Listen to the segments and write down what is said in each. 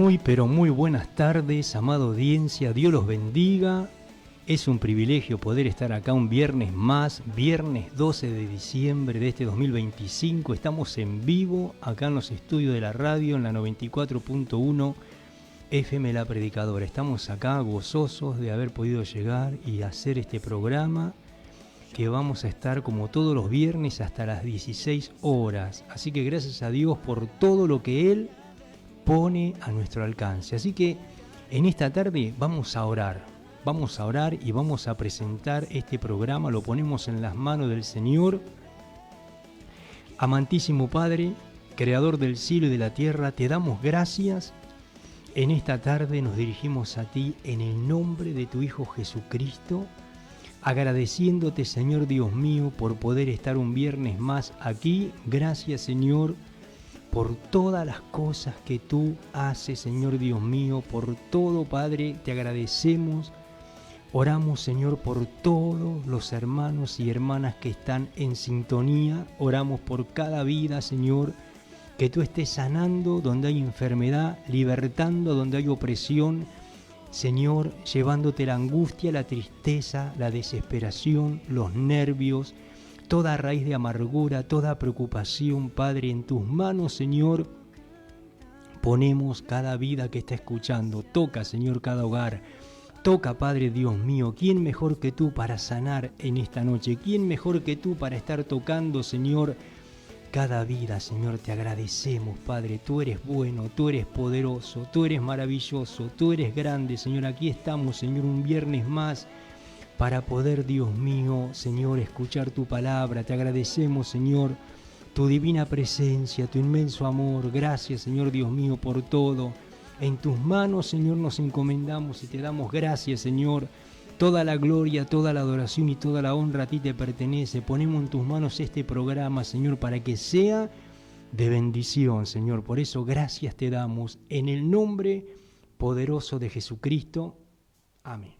Muy pero muy buenas tardes, amada audiencia, Dios los bendiga. Es un privilegio poder estar acá un viernes más, viernes 12 de diciembre de este 2025. Estamos en vivo acá en los estudios de la radio en la 94.1 FM La Predicadora. Estamos acá gozosos de haber podido llegar y hacer este programa que vamos a estar como todos los viernes hasta las 16 horas. Así que gracias a Dios por todo lo que Él pone a nuestro alcance. Así que en esta tarde vamos a orar y vamos a presentar este programa, lo ponemos en las manos del Señor. Amantísimo Padre, Creador del cielo y de la tierra, te damos gracias. En esta tarde nos dirigimos a ti en el nombre de tu Hijo Jesucristo, agradeciéndote, Señor Dios mío, por poder estar un viernes más aquí. Gracias, Señor, por todas las cosas que tú haces, Señor Dios mío, por todo, Padre, te agradecemos. Oramos, Señor, por todos los hermanos y hermanas que están en sintonía. Oramos por cada vida, Señor, que tú estés sanando donde hay enfermedad, libertando donde hay opresión, Señor, llevándote la angustia, la tristeza, la desesperación, los nervios, toda raíz de amargura, toda preocupación, Padre, en tus manos, Señor, ponemos cada vida que está escuchando. Toca, Señor, cada hogar. Toca, Padre Dios mío. ¿Quién mejor que tú para sanar en esta noche? ¿Quién mejor que tú para estar tocando, Señor, cada vida? Señor, te agradecemos, Padre. Tú eres bueno, tú eres poderoso, tú eres maravilloso, tú eres grande, Señor. Aquí estamos, Señor, un viernes más para poder, Dios mío, Señor, escuchar tu palabra. Te agradecemos, Señor, tu divina presencia, tu inmenso amor. Gracias, Señor Dios mío, por todo. En tus manos, Señor, nos encomendamos y te damos gracias, Señor. Toda la gloria, toda la adoración y toda la honra a ti te pertenece. Ponemos en tus manos este programa, Señor, para que sea de bendición, Señor. Por eso, gracias te damos en el nombre poderoso de Jesucristo. Amén.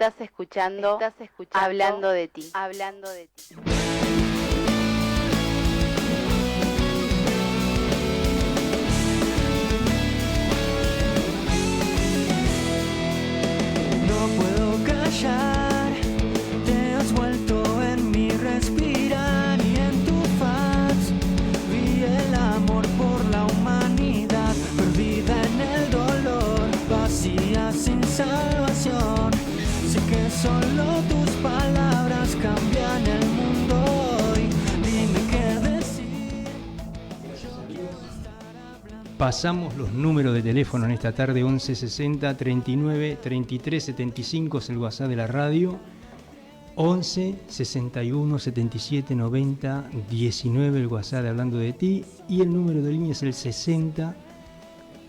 Estás escuchando Hablando de ti. No puedo callar, te has vuelto en mi respirar y en tu faz vi el amor por la humanidad, perdida en el dolor, vacía sin salvación. Sé que solo tus palabras cambian el mundo hoy. Dime qué decir. Pasamos los números de teléfono en esta tarde: 11 60 39 33 75 es el WhatsApp de la radio, 11 61 77 90 19 el WhatsApp de Hablando de Ti, y el número de línea es el 60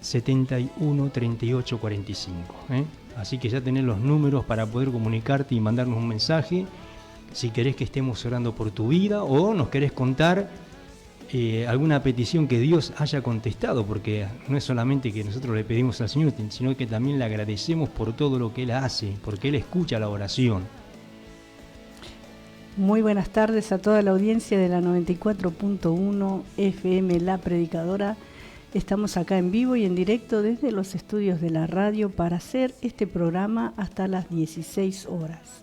71 38 45. Así que ya tenés los números para poder comunicarte y mandarnos un mensaje si querés que estemos orando por tu vida o nos querés contar alguna petición que Dios haya contestado, porque no es solamente que nosotros le pedimos al Señor, sino que también le agradecemos por todo lo que Él hace, porque Él escucha la oración. Muy buenas tardes a toda la audiencia de la 94.1 FM La Predicadora. Estamos acá en vivo y en directo desde los estudios de la radio para hacer este programa hasta las 16 horas.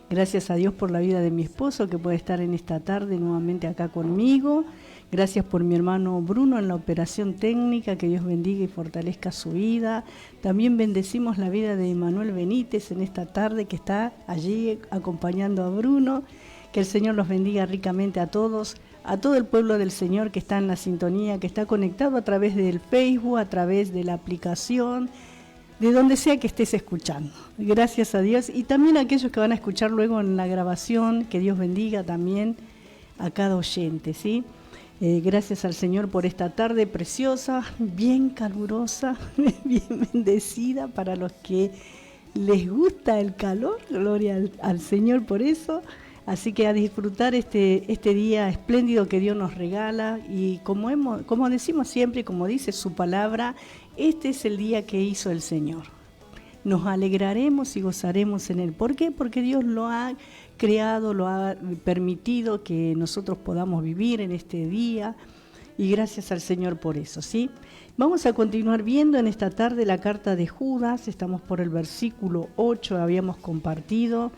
Gracias a Dios por la vida de mi esposo, que puede estar en esta tarde nuevamente acá conmigo. Gracias por mi hermano Bruno en la operación técnica, que Dios bendiga y fortalezca su vida. También bendecimos la vida de Manuel Benítez en esta tarde, que está allí acompañando a Bruno. Que el Señor los bendiga ricamente a todos, a todo el pueblo del Señor que está en la sintonía, que está conectado a través del Facebook, a través de la aplicación, de donde sea que estés escuchando. Gracias a Dios. Y también a aquellos que van a escuchar luego en la grabación, que Dios bendiga también a cada oyente, ¿sí? Gracias al Señor por esta tarde preciosa, bien calurosa, bien bendecida para los que les gusta el calor. Gloria al Señor por eso. Así que a disfrutar este día espléndido que Dios nos regala, y como decimos siempre, como dice su palabra, este es el día que hizo el Señor. Nos alegraremos y gozaremos en Él. ¿Por qué? Porque Dios lo ha creado, lo ha permitido que nosotros podamos vivir en este día, y gracias al Señor por eso, ¿sí? Vamos a continuar viendo en esta tarde la carta de Judas. Estamos por el versículo 8, habíamos compartido.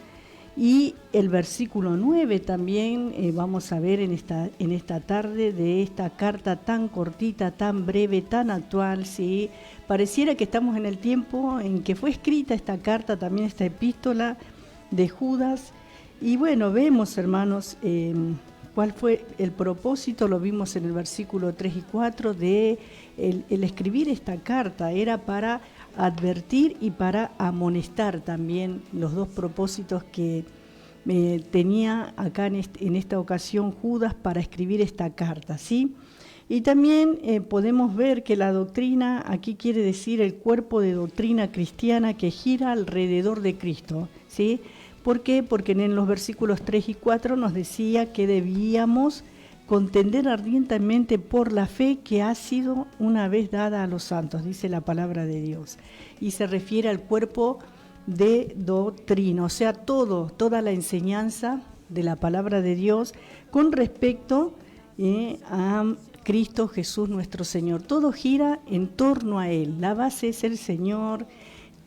Y el versículo 9 también vamos a ver en esta tarde de esta carta tan cortita, tan breve, tan actual, ¿sí? Pareciera que estamos en el tiempo en que fue escrita esta carta, también esta epístola de Judas. Y bueno, vemos, hermanos, cuál fue el propósito. Lo vimos en el versículo 3 y 4 de el escribir esta carta. Era para advertir y para amonestar también, los dos propósitos que tenía acá en esta ocasión Judas para escribir esta carta, ¿sí? Y también podemos ver que la doctrina, aquí quiere decir el cuerpo de doctrina cristiana que gira alrededor de Cristo, ¿sí? ¿Por qué? Porque en los versículos 3 y 4 nos decía que debíamos contender ardientemente por la fe que ha sido una vez dada a los santos, dice la palabra de Dios. Y se refiere al cuerpo de doctrina, o sea, toda la enseñanza de la palabra de Dios con respecto a Cristo Jesús nuestro Señor. Todo gira en torno a Él, la base es el Señor,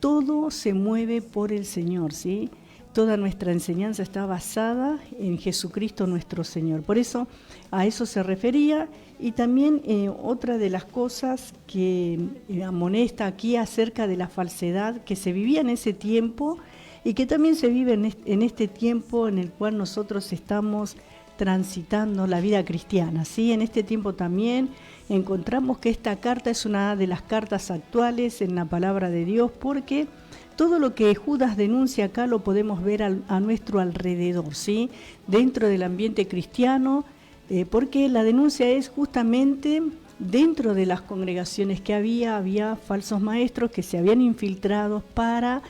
todo se mueve por el Señor, ¿sí? Toda nuestra enseñanza está basada en Jesucristo nuestro Señor. Por eso a eso se refería. Y también otra de las cosas que amonesta aquí acerca de la falsedad que se vivía en ese tiempo y que también se vive en este tiempo en el cual nosotros estamos transitando la vida cristiana, ¿sí? En este tiempo también encontramos que esta carta es una de las cartas actuales en la palabra de Dios, porque todo lo que Judas denuncia acá lo podemos ver a nuestro alrededor, ¿sí? Dentro del ambiente cristiano, porque la denuncia es justamente dentro de las congregaciones que había falsos maestros que se habían infiltrado para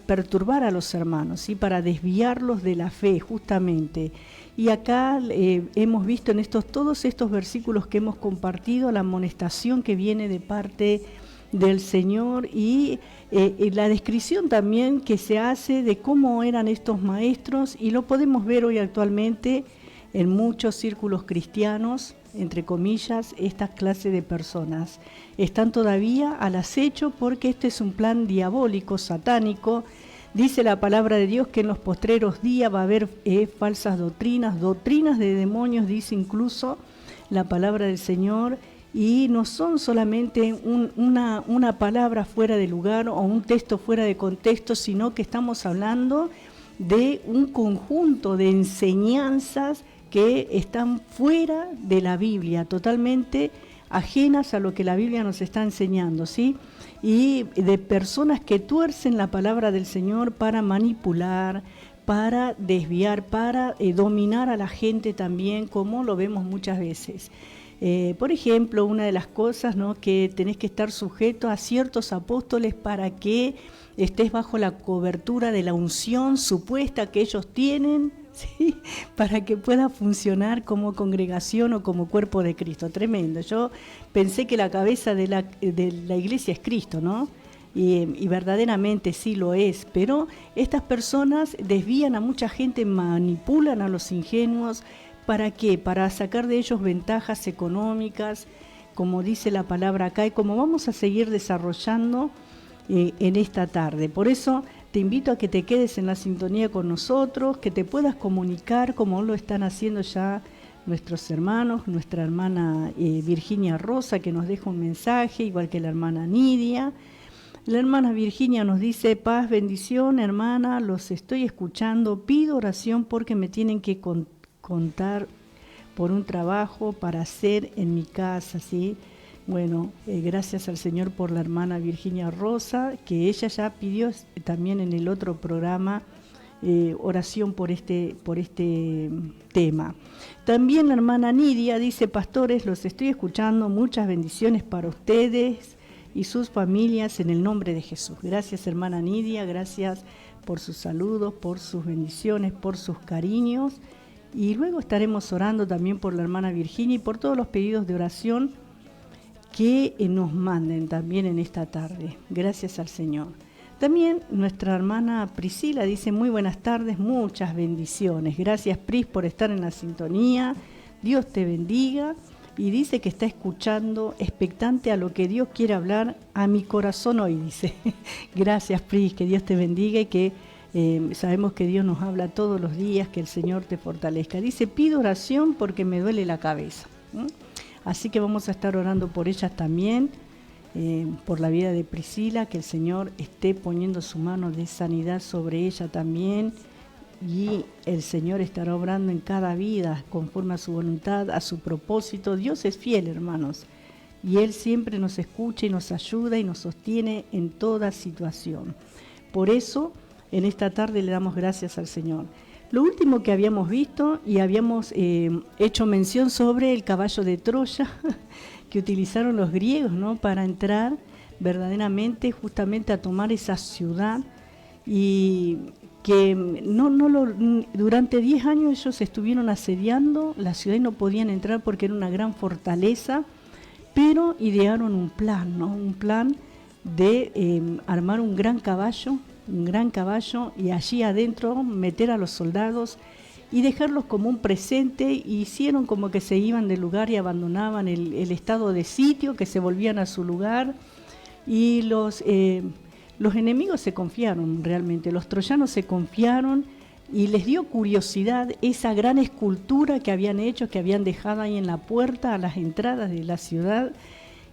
perturbar a los hermanos, ¿sí? Para desviarlos de la fe, justamente. Y acá hemos visto en todos estos versículos que hemos compartido la amonestación que viene de parte del Señor y la descripción también que se hace de cómo eran estos maestros, y lo podemos ver hoy actualmente en muchos círculos cristianos, entre comillas, estas clases de personas están todavía al acecho, porque este es un plan diabólico, satánico. Dice la palabra de Dios que en los postreros días va a haber falsas doctrinas de demonios, dice incluso la palabra del Señor, y no son solamente una palabra fuera de lugar o un texto fuera de contexto, sino que estamos hablando de un conjunto de enseñanzas que están fuera de la Biblia, totalmente ajenas a lo que la Biblia nos está enseñando, ¿sí? Y de personas que tuercen la palabra del Señor para manipular, para desviar, para dominar a la gente también, como lo vemos muchas veces. Por ejemplo, una de las cosas, ¿no?, que tenés que estar sujeto a ciertos apóstoles para que estés bajo la cobertura de la unción supuesta que ellos tienen, ¿sí?, para que pueda funcionar como congregación o como cuerpo de Cristo. Tremendo. Yo pensé que la cabeza de la iglesia es Cristo, ¿no? Y verdaderamente sí lo es, pero estas personas desvían a mucha gente, manipulan a los ingenuos. ¿Para qué? Para sacar de ellos ventajas económicas, como dice la palabra acá, y como vamos a seguir desarrollando en esta tarde. Por eso te invito a que te quedes en la sintonía con nosotros, que te puedas comunicar como lo están haciendo ya nuestros hermanos, nuestra hermana Virginia Rosa, que nos deja un mensaje, igual que la hermana Nidia. La hermana Virginia nos dice: paz, bendición, hermana, los estoy escuchando, pido oración porque me tienen que contar por un trabajo para hacer en mi casa, ¿sí? Bueno, gracias al Señor por la hermana Virginia Rosa, que ella ya pidió también en el otro programa oración por este tema. También la hermana Nidia dice: pastores, los estoy escuchando, muchas bendiciones para ustedes y sus familias en el nombre de Jesús. Gracias, hermana Nidia, gracias por sus saludos, por sus bendiciones, por sus cariños. Y luego estaremos orando también por la hermana Virginia y por todos los pedidos de oración que nos manden también en esta tarde. Gracias al Señor. También nuestra hermana Priscila dice: muy buenas tardes, muchas bendiciones. Gracias, Pris, por estar en la sintonía. Dios te bendiga. Y dice que está escuchando, expectante a lo que Dios quiere hablar a mi corazón hoy, dice. Gracias, Pris, que Dios te bendiga y que sabemos que Dios nos habla todos los días, que el Señor te fortalezca. Dice: pido oración porque me duele la cabeza. Así que vamos a estar orando por ellas también, por la vida de Priscila, que el Señor esté poniendo su mano de sanidad sobre ella también, y el Señor estará obrando en cada vida conforme a su voluntad, a su propósito. Dios es fiel, hermanos, y Él siempre nos escucha y nos ayuda y nos sostiene en toda situación. Por eso, en esta tarde le damos gracias al Señor. Lo último que habíamos visto, y habíamos hecho mención sobre el caballo de Troya que utilizaron los griegos, ¿no?, para entrar verdaderamente justamente a tomar esa ciudad, y que durante 10 años ellos estuvieron asediando la ciudad y no podían entrar porque era una gran fortaleza, pero idearon un plan, ¿no?, un plan de armar un gran caballo, y allí adentro meter a los soldados y dejarlos como un presente. Hicieron como que se iban del lugar y abandonaban el estado de sitio, que se volvían a su lugar, y los enemigos se confiaron realmente, los troyanos se confiaron y les dio curiosidad esa gran escultura que habían hecho, que habían dejado ahí en la puerta a las entradas de la ciudad.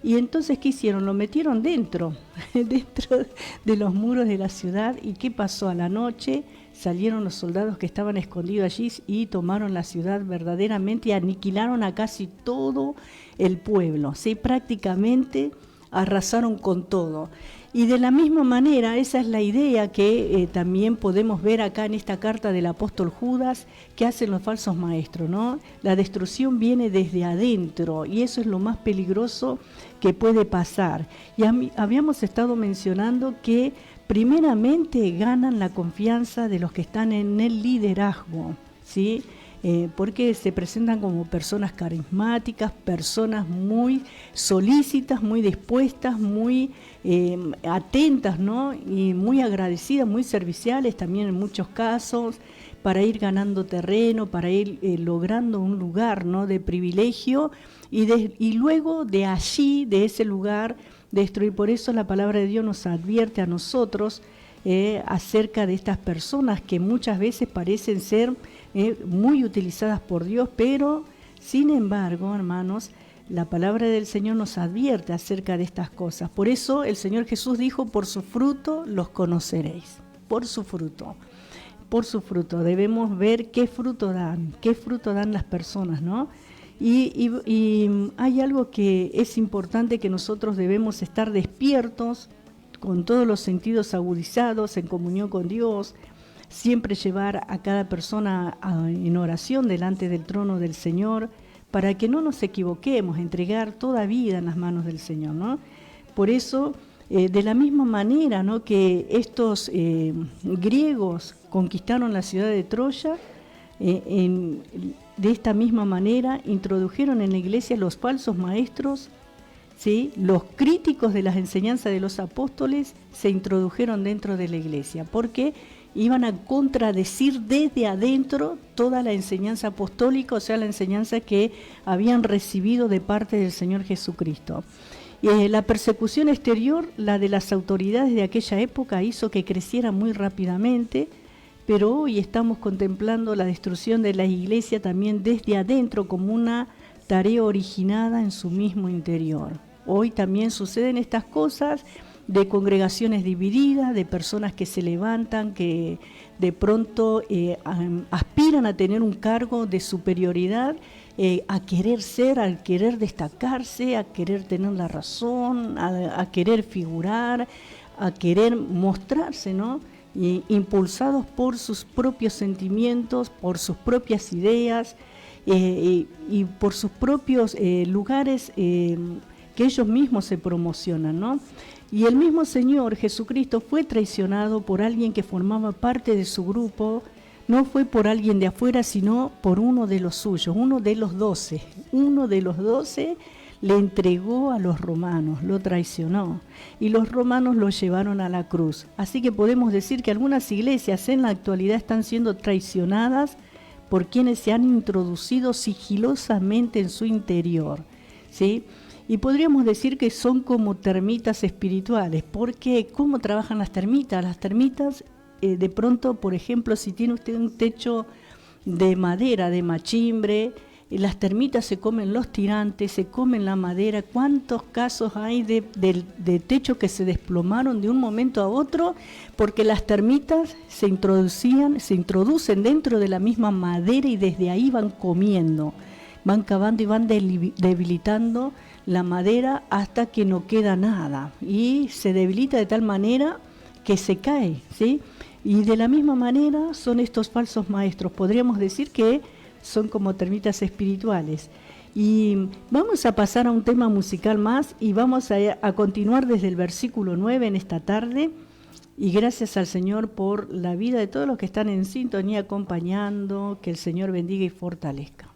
Y entonces, ¿qué hicieron? Lo metieron dentro de los muros de la ciudad. ¿Y qué pasó? A la noche salieron los soldados que estaban escondidos allí y tomaron la ciudad verdaderamente y aniquilaron a casi todo el pueblo. ¿Sí? Prácticamente arrasaron con todo. Y de la misma manera, esa es la idea que también podemos ver acá en esta carta del apóstol Judas, que hacen los falsos maestros, ¿no? La destrucción viene desde adentro, y eso es lo más peligroso que puede pasar. Y habíamos estado mencionando que primeramente ganan la confianza de los que están en el liderazgo, ¿sí? porque se presentan como personas carismáticas, personas muy solícitas, muy dispuestas, muy atentas, ¿no? Y muy agradecidas, muy serviciales también en muchos casos, para ir ganando terreno, para ir logrando un lugar, ¿no?, de privilegio, y luego de allí, de ese lugar, destruir. Por eso la palabra de Dios nos advierte a nosotros acerca de estas personas que muchas veces parecen ser muy utilizadas por Dios, pero sin embargo, hermanos, la palabra del Señor nos advierte acerca de estas cosas. Por eso el Señor Jesús dijo: por su fruto los conoceréis. Por su fruto. Por su fruto. Debemos ver qué fruto dan las personas, ¿no? Y hay algo que es importante, que nosotros debemos estar despiertos, con todos los sentidos agudizados, en comunión con Dios, siempre llevar a cada persona en oración delante del trono del Señor, para que no nos equivoquemos, entregar toda vida en las manos del Señor, ¿no? Por eso, de la misma manera, ¿no?, que estos griegos conquistaron la ciudad de Troya, de esta misma manera introdujeron en la iglesia los falsos maestros, ¿sí? Los críticos de las enseñanzas de los apóstoles se introdujeron dentro de la iglesia, porque iban a contradecir desde adentro toda la enseñanza apostólica, o sea, la enseñanza que habían recibido de parte del Señor Jesucristo. La persecución exterior, la de las autoridades de aquella época, hizo que creciera muy rápidamente, pero hoy estamos contemplando la destrucción de la iglesia también desde adentro, como una tarea originada en su mismo interior. Hoy también suceden estas cosas de congregaciones divididas, de personas que se levantan, que de pronto aspiran a tener un cargo de superioridad, a querer ser, a querer destacarse, a querer tener la razón, a querer figurar, a querer mostrarse, ¿no? Impulsados por sus propios sentimientos, por sus propias ideas y por sus propios lugares que ellos mismos se promocionan, ¿no? Y el mismo Señor Jesucristo fue traicionado por alguien que formaba parte de su grupo. No fue por alguien de afuera, sino por uno de los suyos, uno de los 12. Uno de los 12 le entregó a los romanos, lo traicionó, y los romanos lo llevaron a la cruz. Así que podemos decir que algunas iglesias en la actualidad están siendo traicionadas por quienes se han introducido sigilosamente en su interior, ¿sí? Y podríamos decir que son como termitas espirituales, porque ¿cómo trabajan las termitas? Las termitas, de pronto, por ejemplo, si tiene usted un techo de madera, de machimbre, las termitas se comen los tirantes, se comen la madera. ¿Cuántos casos hay de techos que se desplomaron de un momento a otro? Porque las termitas se introducen dentro de la misma madera y desde ahí van comiendo, van cavando y van debilitando la madera hasta que no queda nada. Y se debilita de tal manera que se cae, ¿sí? Y de la misma manera son estos falsos maestros. Podríamos decir que son como termitas espirituales. Y vamos a pasar a un tema musical más y vamos a continuar desde el versículo 9 en esta tarde. Y gracias al Señor por la vida de todos los que están en sintonía acompañando. Que el Señor bendiga y fortalezca.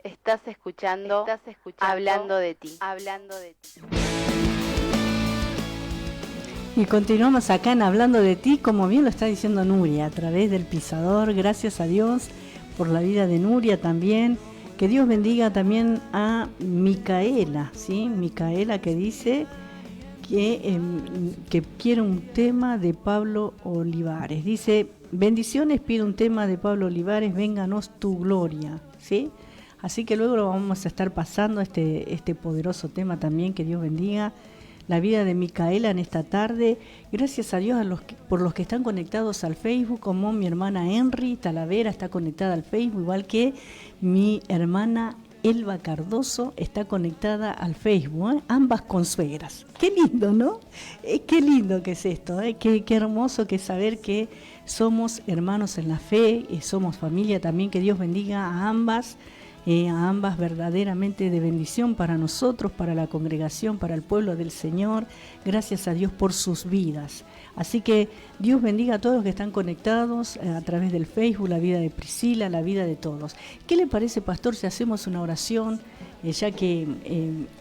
Estás escuchando Hablando de ti. Y continuamos acá en Hablando de ti, como bien lo está diciendo Nuria, a través del pisador. Gracias a Dios por la vida de Nuria también. Que Dios bendiga también a Micaela, ¿sí? Micaela, que dice que quiere un tema de Pablo Olivares. Dice: bendiciones, pido un tema de Pablo Olivares, vénganos tu gloria, ¿sí? Así que luego lo vamos a estar pasando, este poderoso tema también. Que Dios bendiga la vida de Micaela en esta tarde. Gracias a Dios por los que están conectados al Facebook, como mi hermana Henry Talavera está conectada al Facebook, igual que mi hermana Elba Cardoso está conectada al Facebook, ambas consuegras. Qué lindo, ¿no? Qué lindo que es esto, qué hermoso que es saber que somos hermanos en la fe, somos familia también. Que Dios bendiga a ambas verdaderamente de bendición para nosotros, para la congregación, para el pueblo del Señor. Gracias a Dios por sus vidas. Así que Dios bendiga a todos los que están conectados a través del Facebook, la vida de Priscila, la vida de todos. ¿Qué le parece, pastor, si hacemos una oración, ya que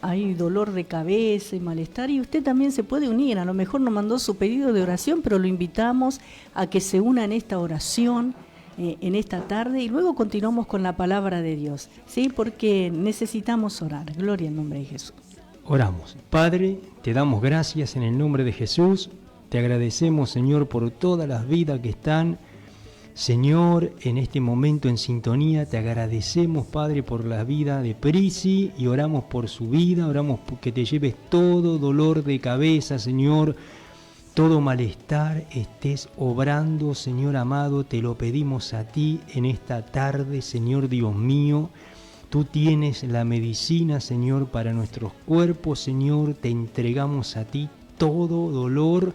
hay dolor de cabeza y malestar, y usted también se puede unir? A lo mejor no mandó su pedido de oración, pero lo invitamos a que se una en esta oración en esta tarde, y luego continuamos con la palabra de Dios, ¿sí? Porque necesitamos orar. Gloria al nombre de Jesús. Oramos. Padre, te damos gracias en el nombre de Jesús. Te agradecemos, Señor, por todas las vidas que están, Señor, en este momento en sintonía. Te agradecemos, Padre, por la vida de Prisi, y oramos por su vida. Oramos que te lleves todo dolor de cabeza, Señor, todo malestar, estés obrando, Señor amado. Te lo pedimos a ti en esta tarde, Señor Dios mío. Tú tienes la medicina, Señor, para nuestros cuerpos, Señor. Te entregamos a ti todo dolor,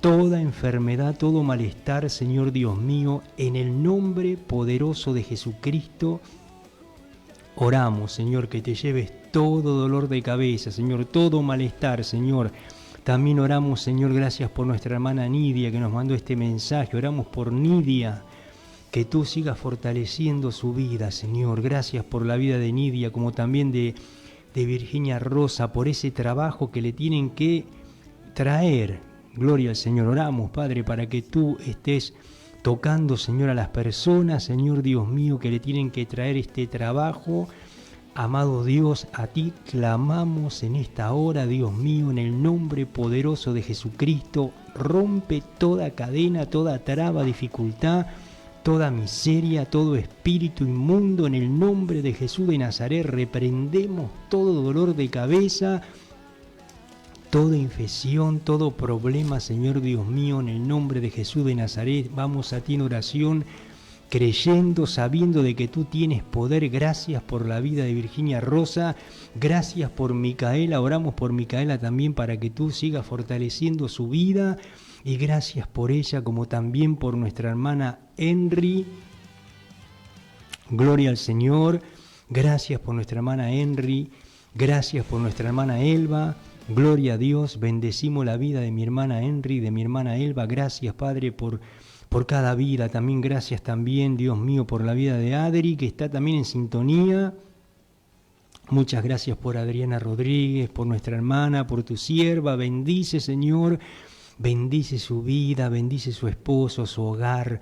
toda enfermedad, todo malestar, Señor Dios mío. En el nombre poderoso de Jesucristo oramos, Señor, que te lleves todo dolor de cabeza, Señor, todo malestar, Señor. También oramos, Señor, gracias por nuestra hermana Nidia, que nos mandó este mensaje. Oramos por Nidia, que tú sigas fortaleciendo su vida, Señor. Gracias por la vida de Nidia, como también de Virginia Rosa, por ese trabajo que le tienen que traer. Gloria al Señor. Oramos, Padre, para que tú estés tocando, Señor, a las personas, Señor Dios mío, que le tienen que traer este trabajo. Amado Dios, a ti clamamos en esta hora, Dios mío, en el nombre poderoso de Jesucristo. Rompe toda cadena, toda traba, dificultad, toda miseria, todo espíritu inmundo. En el nombre de Jesús de Nazaret reprendemos todo dolor de cabeza, toda infección, todo problema, Señor Dios mío. En el nombre de Jesús de Nazaret vamos a ti en oración, creyendo, sabiendo de que tú tienes poder. Gracias por la vida de Virginia Rosa, gracias por Micaela. Oramos por Micaela también para que tú sigas fortaleciendo su vida, y gracias por ella, como también por nuestra hermana Henry. Gloria al Señor. Gracias por nuestra hermana Henry, gracias por nuestra hermana Elba. Gloria a Dios. Bendecimos la vida de mi hermana Henry, de mi hermana Elba. Gracias, Padre, por cada vida. También gracias también, Dios mío, por la vida de Adri, que está también en sintonía. Muchas gracias por Adriana Rodríguez, por nuestra hermana, por tu sierva. Bendice, Señor, bendice su vida, bendice su esposo, su hogar.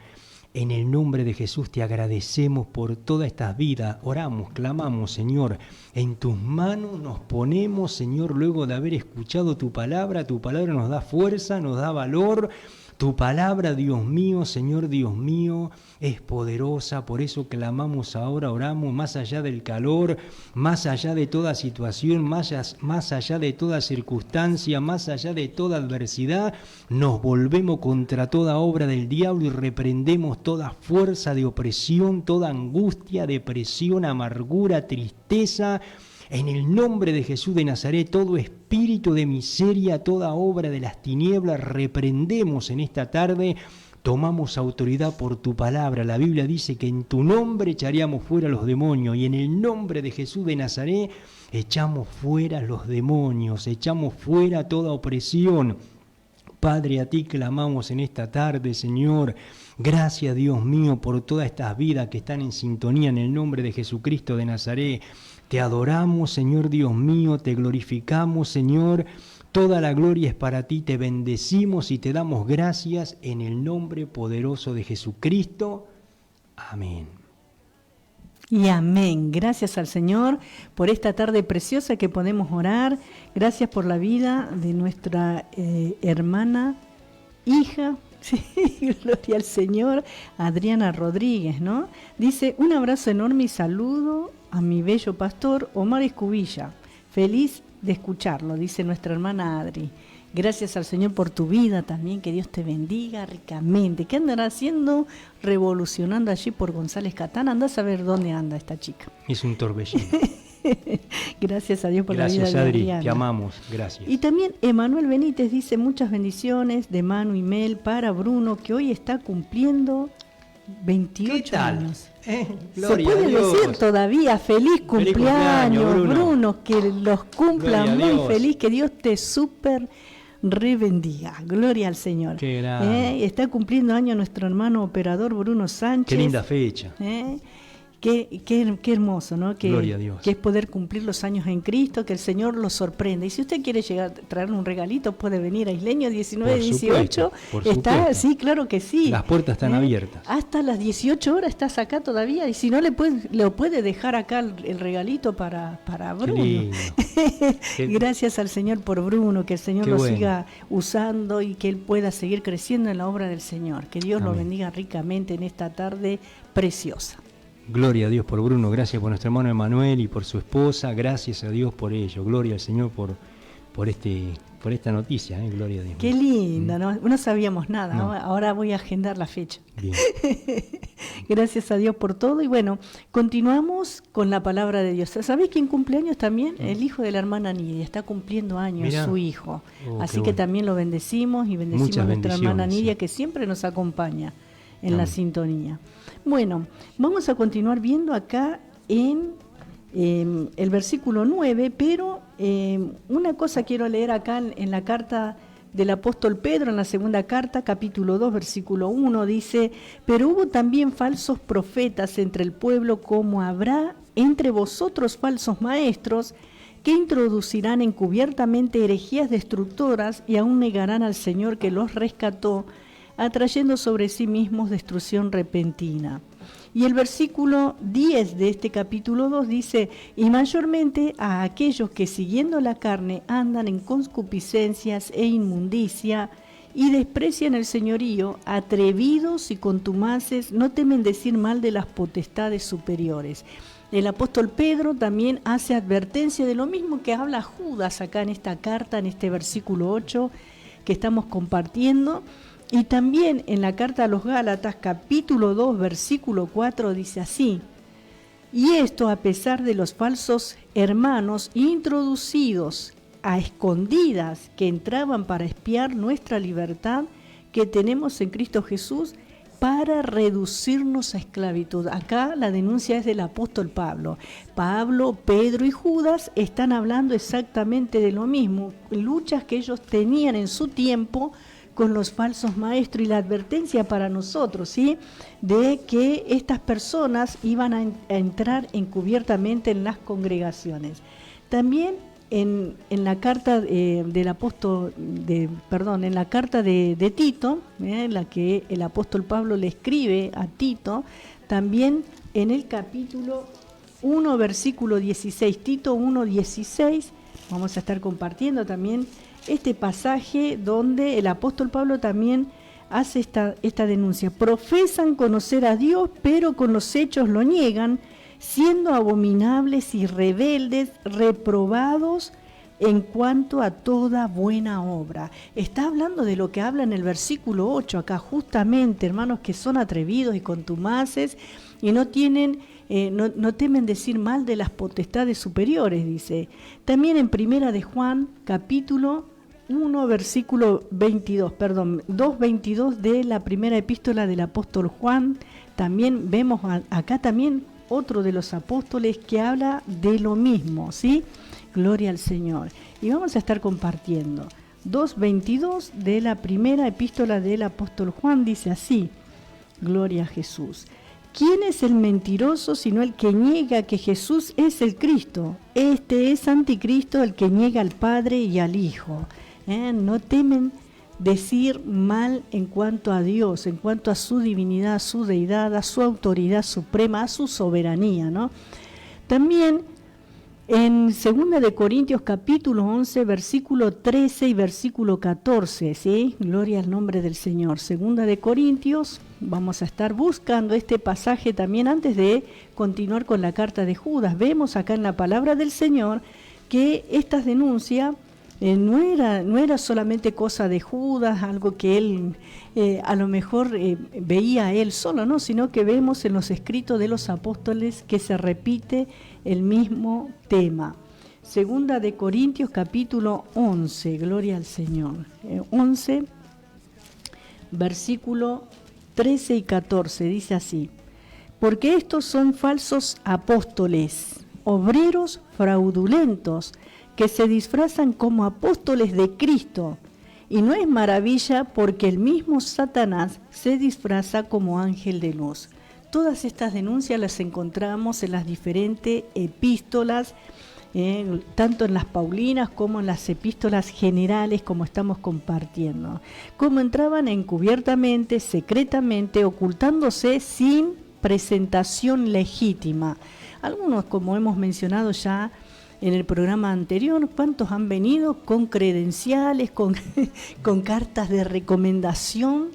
En el nombre de Jesús te agradecemos por todas estas vidas. Oramos, clamamos, Señor. En tus manos nos ponemos, Señor, luego de haber escuchado tu palabra. Tu palabra nos da fuerza, nos da valor. Tu palabra, Dios mío, Señor Dios mío, es poderosa. Por eso clamamos ahora, oramos, más allá del calor, más allá de toda situación, más allá de toda circunstancia, más allá de toda adversidad. Nos volvemos contra toda obra del diablo y reprendemos toda fuerza de opresión, toda angustia, depresión, amargura, tristeza. En el nombre de Jesús de Nazaret, todo espíritu de miseria, toda obra de las tinieblas, reprendemos en esta tarde. Tomamos autoridad por tu palabra. La Biblia dice que en tu nombre echaríamos fuera los demonios, y en el nombre de Jesús de Nazaret echamos fuera los demonios, echamos fuera toda opresión. Padre, a ti clamamos en esta tarde, Señor. Gracias, Dios mío, por todas estas vidas que están en sintonía en el nombre de Jesucristo de Nazaret. Te adoramos, Señor Dios mío, te glorificamos, Señor. Toda la gloria es para ti, te bendecimos y te damos gracias en el nombre poderoso de Jesucristo. Amén. Y amén. Gracias al Señor por esta tarde preciosa que podemos orar. Gracias por la vida de nuestra hermana, hija, sí, gloria al Señor, Adriana Rodríguez, ¿no? Dice, un abrazo enorme y saludo a mi bello pastor Omar Escubilla. Feliz de escucharlo, dice nuestra hermana Adri. Gracias al Señor por tu vida también, que Dios te bendiga ricamente. ¿Qué andará haciendo revolucionando allí por González Catán? Anda a saber dónde anda esta chica. Es un torbellino. Gracias a Dios por gracias, la vida de Adri, Adriana. te amamos, gracias. Y también Emanuel Benítez dice muchas bendiciones de Manu y Mel para Bruno, que hoy está cumpliendo 28 ¿Qué tal? años. Se puede decir todavía feliz cumpleaños, Bruno, que los cumpla Gloria a muy Dios. feliz, que Dios te súper rebendiga. Gloria al Señor. Qué grande. Está cumpliendo año nuestro hermano operador Bruno Sánchez. Qué linda fecha. Qué hermoso, ¿no? Gloria a Dios. Que es poder cumplir los años en Cristo, que el Señor los sorprende. Y si usted quiere llegar a traer un regalito, puede venir a Isleño 1918. Por Está, supuesto. sí, claro que sí. Las puertas están abiertas. Hasta las 18 horas estás acá todavía. Y si no, le puede dejar acá el regalito para Bruno. Gracias al Señor por Bruno, que el Señor lo siga usando y que él pueda seguir creciendo en la obra del Señor. Que Dios lo bendiga ricamente en esta tarde preciosa. Gloria a Dios por Bruno, gracias por nuestro hermano Emanuel y por su esposa, gracias a Dios por ello, gloria al Señor por esta noticia, gloria a Dios. Qué linda, no sabíamos nada, no. Ahora voy a agendar la fecha. Bien. Gracias a Dios por todo y bueno, continuamos con la palabra de Dios. ¿Sabés quién cumple años también? El hijo de la hermana Nidia, está cumpliendo años. Mirá. Su hijo. Así que también lo bendecimos y bendecimos a nuestra hermana Nidia, que siempre nos acompaña en la sintonía. Bueno, vamos a continuar viendo acá en el versículo 9, pero una cosa quiero leer acá en la carta del apóstol Pedro, en la segunda carta, capítulo 2, versículo 1, dice, pero hubo también falsos profetas entre el pueblo, como habrá entre vosotros falsos maestros, que introducirán encubiertamente herejías destructoras y aún negarán al Señor que los rescató, atrayendo sobre sí mismos destrucción repentina. Y el versículo 10 de este capítulo 2 dice, y mayormente a aquellos que siguiendo la carne andan en concupiscencias e inmundicia y desprecian el señorío, atrevidos y contumaces, no temen decir mal de las potestades superiores. El apóstol Pedro también hace advertencia de lo mismo que habla Judas acá en esta carta, en este versículo 8 que estamos compartiendo. Y también en la carta a los Gálatas, capítulo 2, versículo 4, dice así, y esto a pesar de los falsos hermanos introducidos a escondidas que entraban para espiar nuestra libertad que tenemos en Cristo Jesús para reducirnos a esclavitud. Acá la denuncia es del apóstol Pablo. Pablo, Pedro y Judas están hablando exactamente de lo mismo, luchas que ellos tenían en su tiempo con los falsos maestros y la advertencia para nosotros, ¿sí?, de que estas personas iban a entrar encubiertamente en las congregaciones. También en la carta del apóstol, en la carta de Tito, la que el apóstol Pablo le escribe a Tito, también en el capítulo 1, versículo 16, Tito 1, 16, vamos a estar compartiendo también este pasaje donde el apóstol Pablo también hace esta denuncia. Profesan conocer a Dios, pero con los hechos lo niegan, siendo abominables y rebeldes, reprobados en cuanto a toda buena obra. Está hablando de lo que habla en el versículo 8 acá, justamente, hermanos, que son atrevidos y contumaces y no tienen... no temen decir mal de las potestades superiores, dice. También en Primera de Juan, capítulo 1, versículo 2:22 de la primera epístola del apóstol Juan, también vemos acá también otro de los apóstoles que habla de lo mismo, ¿sí? Gloria al Señor. Y vamos a estar compartiendo 2:22 de la primera epístola del apóstol Juan, dice así, Gloria a Jesús. ¿Quién es el mentiroso sino el que niega que Jesús es el Cristo? Este es anticristo, el que niega al Padre y al Hijo. No temen decir mal en cuanto a Dios, en cuanto a su divinidad, a su deidad, a su autoridad suprema, a su soberanía, ¿no? También en 2 de Corintios capítulo 11, versículo 13 y versículo 14, ¿sí? Gloria al nombre del Señor. 2 de Corintios, vamos a estar buscando este pasaje también antes de continuar con la carta de Judas. Vemos acá en la palabra del Señor que esta denuncia no era solamente cosa de Judas, algo que él a lo mejor veía él solo, ¿no? Sino que vemos en los escritos de los apóstoles que se repite el mismo tema. 2 de Corintios capítulo 11, gloria al Señor. 11, versículo 13 y 14, dice así: porque estos son falsos apóstoles, obreros fraudulentos, que se disfrazan como apóstoles de Cristo. Y no es maravilla, porque el mismo Satanás se disfraza como ángel de luz. Todas estas denuncias las encontramos en las diferentes epístolas, tanto en las paulinas como en las epístolas generales, como estamos compartiendo. Cómo entraban encubiertamente, secretamente, ocultándose sin presentación legítima. Algunos, como hemos mencionado ya en el programa anterior, ¿cuántos han venido con credenciales, con cartas de recomendación?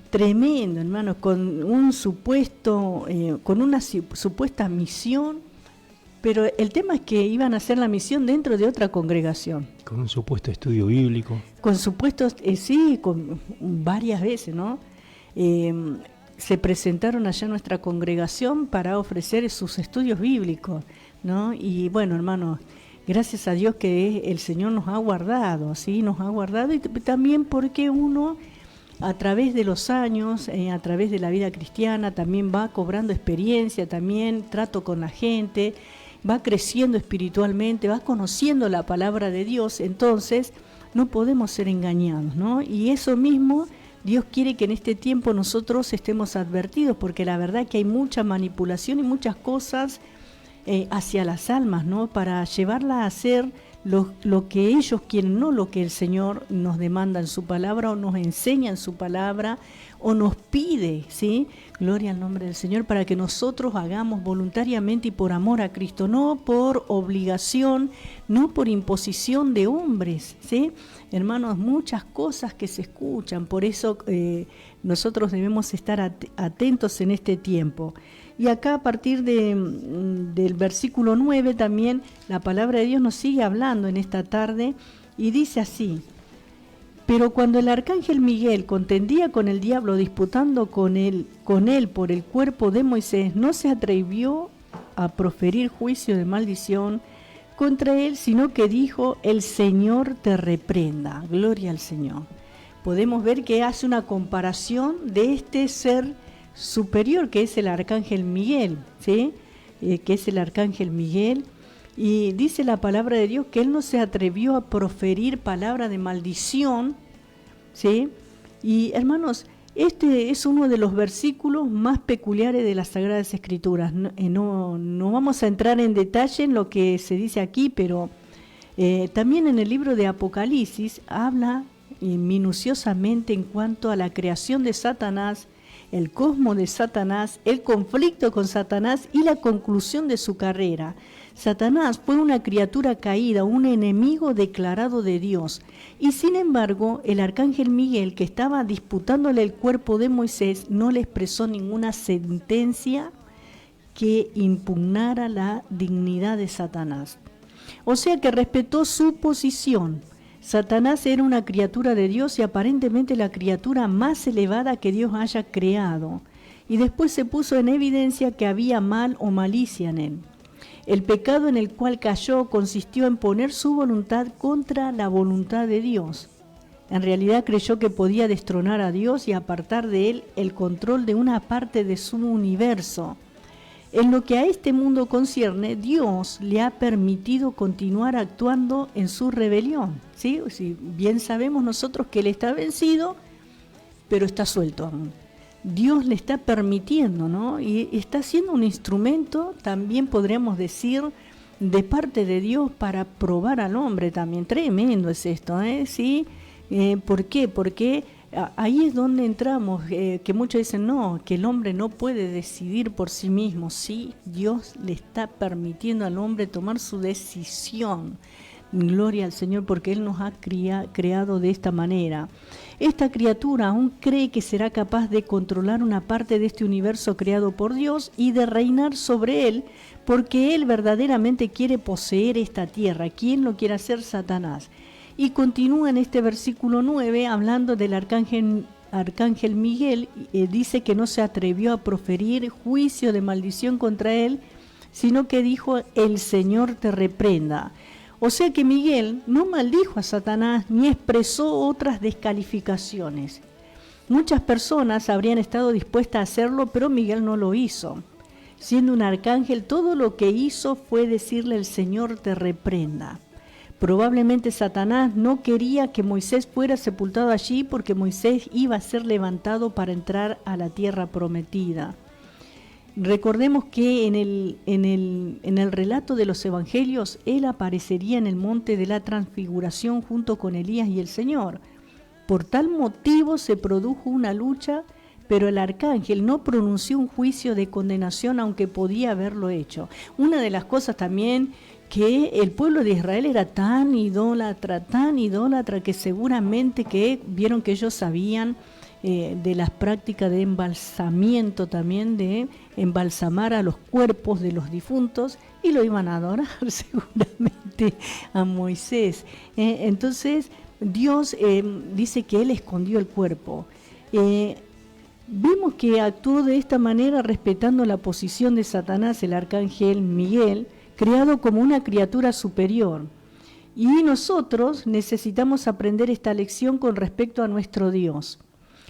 Tremendo, hermano, con un supuesto, con una supuesta misión, pero el tema es que iban a hacer la misión dentro de otra congregación. Con un supuesto estudio bíblico. Con supuestos, sí, con varias veces, ¿no? Se presentaron allá en nuestra congregación para ofrecer sus estudios bíblicos, ¿no? Y bueno, hermano, gracias a Dios que el Señor nos ha guardado, ¿sí? Nos ha guardado, y también porque uno, a través de los años, a través de la vida cristiana, también va cobrando experiencia, también trato con la gente, va creciendo espiritualmente, va conociendo la palabra de Dios. Entonces no podemos ser engañados, ¿no? Y eso mismo Dios quiere que en este tiempo nosotros estemos advertidos, porque la verdad que hay mucha manipulación y muchas cosas hacia las almas, ¿no? Para llevarlas a hacer lo que ellos quieren, no lo que el Señor nos demanda en su palabra, o nos enseña en su palabra, o nos pide, ¿sí? Gloria al nombre del Señor, para que nosotros hagamos voluntariamente y por amor a Cristo, no por obligación, no por imposición de hombres, ¿sí? Hermanos, muchas cosas que se escuchan, por eso nosotros debemos estar atentos en este tiempo. Y acá a partir del versículo 9 también la palabra de Dios nos sigue hablando en esta tarde y dice así: pero cuando el arcángel Miguel contendía con el diablo disputando con él por el cuerpo de Moisés, no se atrevió a proferir juicio de maldición contra él, sino que dijo: el Señor te reprenda. Gloria al Señor. Podemos ver que hace una comparación de este ser superior que es el arcángel Miguel, ¿sí? Que es el arcángel Miguel, y dice la palabra de Dios que él no se atrevió a proferir palabra de maldición, ¿sí? Y hermanos, este es uno de los versículos más peculiares de las Sagradas Escrituras. No vamos a entrar en detalle en lo que se dice aquí, pero también en el libro de Apocalipsis habla minuciosamente en cuanto a la creación de Satanás, el cosmos de Satanás, el conflicto con Satanás y la conclusión de su carrera. Satanás fue una criatura caída, un enemigo declarado de Dios, y sin embargo el arcángel Miguel, que estaba disputándole el cuerpo de Moisés, no le expresó ninguna sentencia que impugnara la dignidad de Satanás. O sea que respetó su posición. Satanás era una criatura de Dios y aparentemente la criatura más elevada que Dios haya creado. Y después se puso en evidencia que había mal o malicia en él. El pecado en el cual cayó consistió en poner su voluntad contra la voluntad de Dios. En realidad creyó que podía destronar a Dios y apartar de él el control de una parte de su universo. En lo que a este mundo concierne, Dios le ha permitido continuar actuando en su rebelión, ¿sí? Si bien sabemos nosotros que él está vencido, pero está suelto aún. Dios le está permitiendo, ¿no? Y está siendo un instrumento, también podríamos decir, de parte de Dios para probar al hombre también. Tremendo es esto, ¿sí? ¿Por qué? Porque ahí es donde entramos, que muchos dicen, no, que el hombre no puede decidir por sí mismo. Sí, Dios le está permitiendo al hombre tomar su decisión. Gloria al Señor, porque Él nos ha creado de esta manera. Esta criatura aún cree que será capaz de controlar una parte de este universo creado por Dios y de reinar sobre él, porque Él verdaderamente quiere poseer esta tierra. ¿Quién lo quiere hacer? Satanás. Y continúa en este versículo 9, hablando del arcángel Miguel, dice que no se atrevió a proferir juicio de maldición contra él, sino que dijo, el Señor te reprenda. O sea que Miguel no maldijo a Satanás ni expresó otras descalificaciones. Muchas personas habrían estado dispuestas a hacerlo, pero Miguel no lo hizo. Siendo un arcángel, todo lo que hizo fue decirle, el Señor te reprenda. Probablemente Satanás no quería que Moisés fuera sepultado allí porque Moisés iba a ser levantado para entrar a la tierra prometida. Recordemos que en el relato de los evangelios, él aparecería en el monte de la transfiguración junto con Elías y el Señor. Por tal motivo se produjo una lucha, pero el arcángel no pronunció un juicio de condenación, aunque podía haberlo hecho. Una de las cosas también, que el pueblo de Israel era tan idólatra, que seguramente que vieron que ellos sabían de las prácticas de embalsamiento también, de embalsamar a los cuerpos de los difuntos, y lo iban a adorar seguramente a Moisés. Entonces Dios dice que Él escondió el cuerpo. Vemos que actuó de esta manera respetando la posición de Satanás, el arcángel Miguel, creado como una criatura superior. Y nosotros necesitamos aprender esta lección con respecto a nuestro Dios.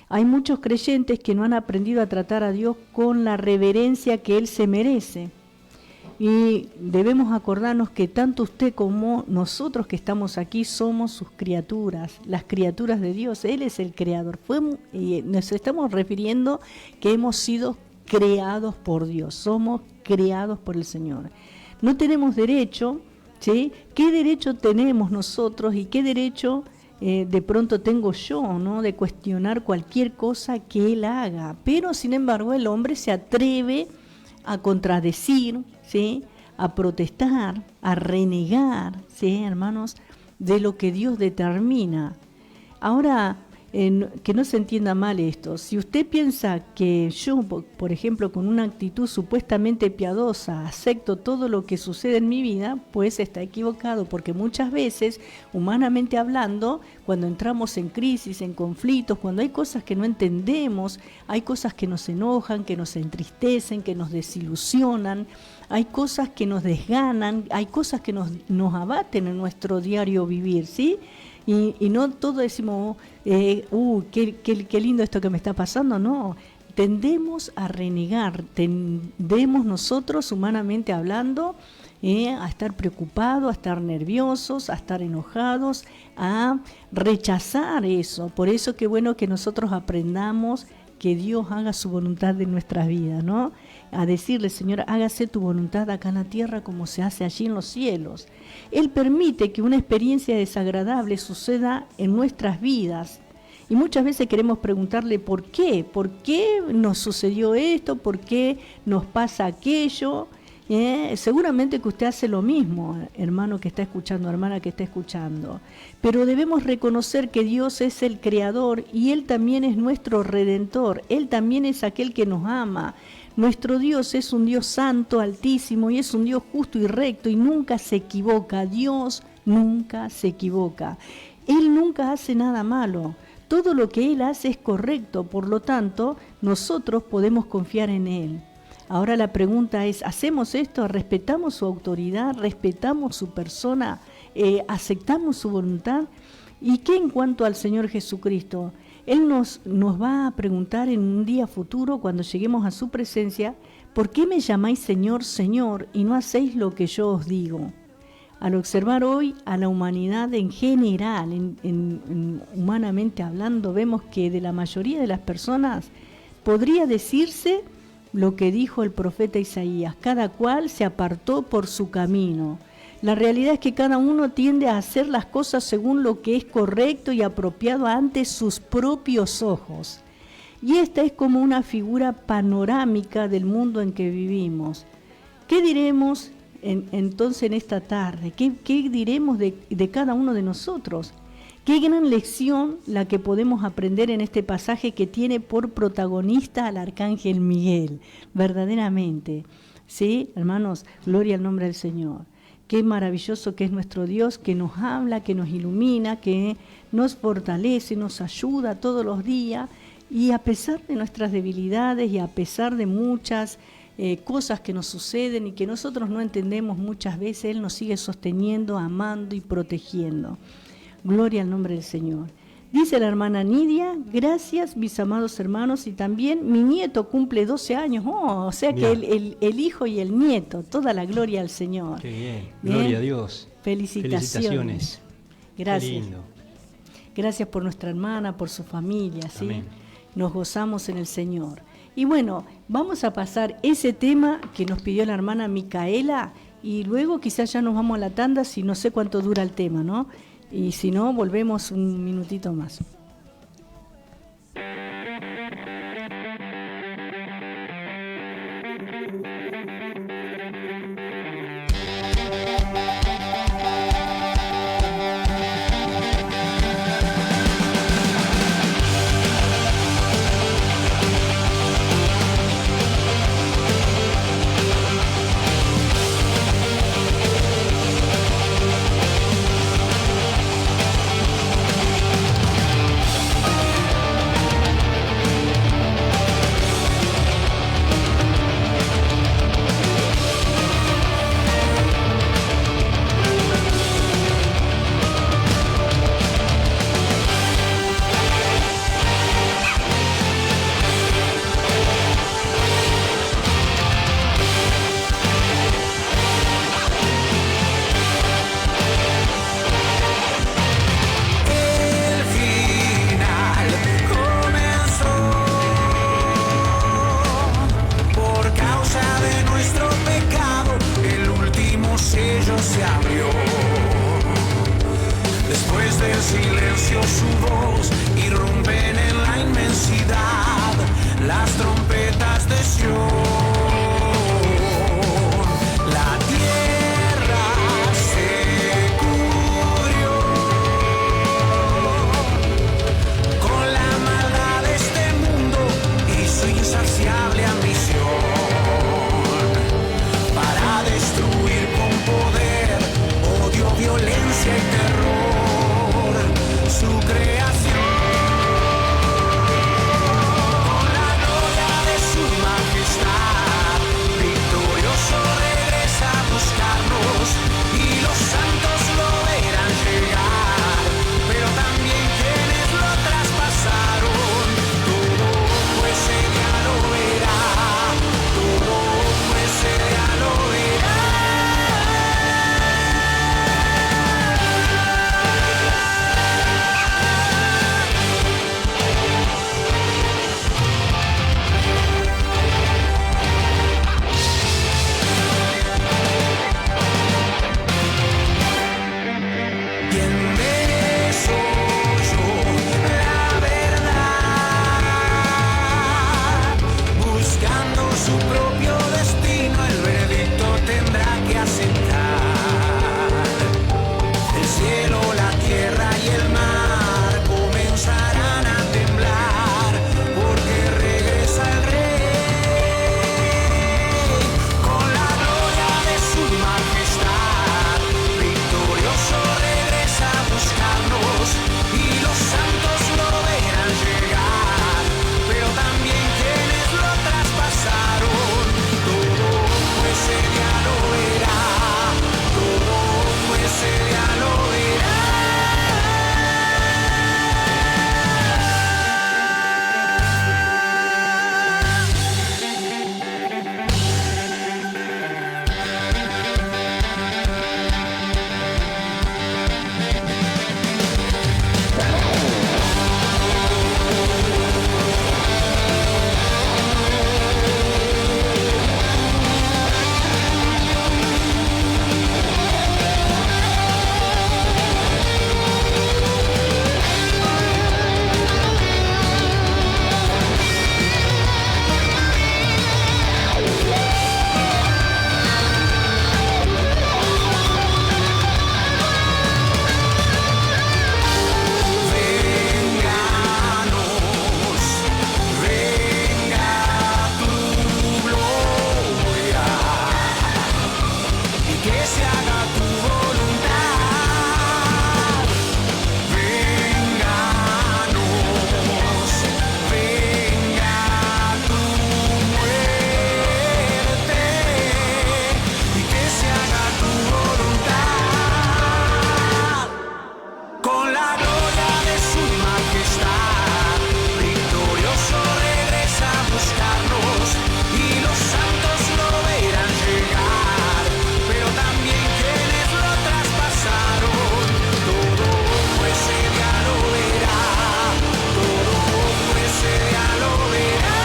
Hay muchos creyentes que no han aprendido a tratar a Dios con la reverencia que Él se merece. Y debemos acordarnos que tanto usted como nosotros que estamos aquí somos sus criaturas, las criaturas de Dios. Él es el creador. Nos estamos refiriendo que hemos sido creados por Dios, somos creados por el Señor. No tenemos derecho, ¿sí? ¿Qué derecho tenemos nosotros y qué derecho de pronto tengo yo, ¿no?, de cuestionar cualquier cosa que Él haga? Pero sin embargo el hombre se atreve a contradecir, ¿sí?, a protestar, a renegar, ¿sí?, hermanos, de lo que Dios determina. Ahora, que no se entienda mal esto. Si usted piensa que yo, por ejemplo, con una actitud supuestamente piadosa, acepto todo lo que sucede en mi vida, pues está equivocado, porque muchas veces, humanamente hablando, cuando entramos en crisis, en conflictos, cuando hay cosas que no entendemos, hay cosas que nos enojan, que nos entristecen, que nos desilusionan, hay cosas que nos desganan, hay cosas que nos abaten en nuestro diario vivir, ¿sí? Y no todo decimos, qué lindo esto que me está pasando, no. Tendemos a renegar, tendemos nosotros, humanamente hablando, a estar preocupados, a estar nerviosos, a estar enojados, a rechazar eso. Por eso qué bueno que nosotros aprendamos que Dios haga su voluntad en nuestras vidas, ¿no? A decirle, Señor, hágase tu voluntad acá en la tierra como se hace allí en los cielos. Él permite que una experiencia desagradable suceda en nuestras vidas. Y muchas veces queremos preguntarle ¿por qué? ¿Por qué nos sucedió esto? ¿Por qué nos pasa aquello? Seguramente que usted hace lo mismo, hermano que está escuchando, hermana que está escuchando. Pero debemos reconocer que Dios es el creador y Él también es nuestro redentor. Él también es aquel que nos ama. Nuestro Dios es un Dios santo, altísimo, y es un Dios justo y recto y nunca se equivoca. Dios nunca se equivoca. Él nunca hace nada malo. Todo lo que Él hace es correcto, por lo tanto, nosotros podemos confiar en Él. Ahora la pregunta es, ¿hacemos esto? ¿Respetamos su autoridad? ¿Respetamos su persona? ¿Aceptamos su voluntad? ¿Y qué en cuanto al Señor Jesucristo? Él nos va a preguntar en un día futuro, cuando lleguemos a su presencia, ¿por qué me llamáis Señor, Señor, y no hacéis lo que yo os digo? Al observar hoy a la humanidad en general, humanamente hablando, vemos que de la mayoría de las personas podría decirse lo que dijo el profeta Isaías: cada cual se apartó por su camino. La realidad es que cada uno tiende a hacer las cosas según lo que es correcto y apropiado ante sus propios ojos. Y esta es como una figura panorámica del mundo en que vivimos. ¿Qué diremos entonces en esta tarde? ¿Qué diremos de cada uno de nosotros? Qué gran lección la que podemos aprender en este pasaje que tiene por protagonista al arcángel Miguel, verdaderamente. ¿Sí, hermanos? Gloria al nombre del Señor. Qué maravilloso que es nuestro Dios, que nos habla, que nos ilumina, que nos fortalece, nos ayuda todos los días, y a pesar de nuestras debilidades y a pesar de muchas cosas que nos suceden y que nosotros no entendemos muchas veces, Él nos sigue sosteniendo, amando y protegiendo. Gloria al nombre del Señor. Dice la hermana Nidia: gracias, mis amados hermanos, y también mi nieto cumple 12 años. O sea que el hijo y el nieto, toda la gloria al Señor. Qué bien, gloria a Dios. Felicitaciones. Gracias. Qué lindo. Gracias por nuestra hermana, por su familia, ¿sí? Amén. Nos gozamos en el Señor. Y bueno, vamos a pasar ese tema que nos pidió la hermana Micaela, y luego quizás ya nos vamos a la tanda, si no sé cuánto dura el tema, ¿no? Y si no, volvemos un minutito más. que se haga tu voluntad. Vénganos, venga tu muerte y que se haga tu voluntad. Con la gloria de su majestad, victorioso regresa a buscarnos y los santos lo verán llegar, pero también quienes lo traspasaron. Todo ojo ese día lo verá, todo ojo ese día lo verá.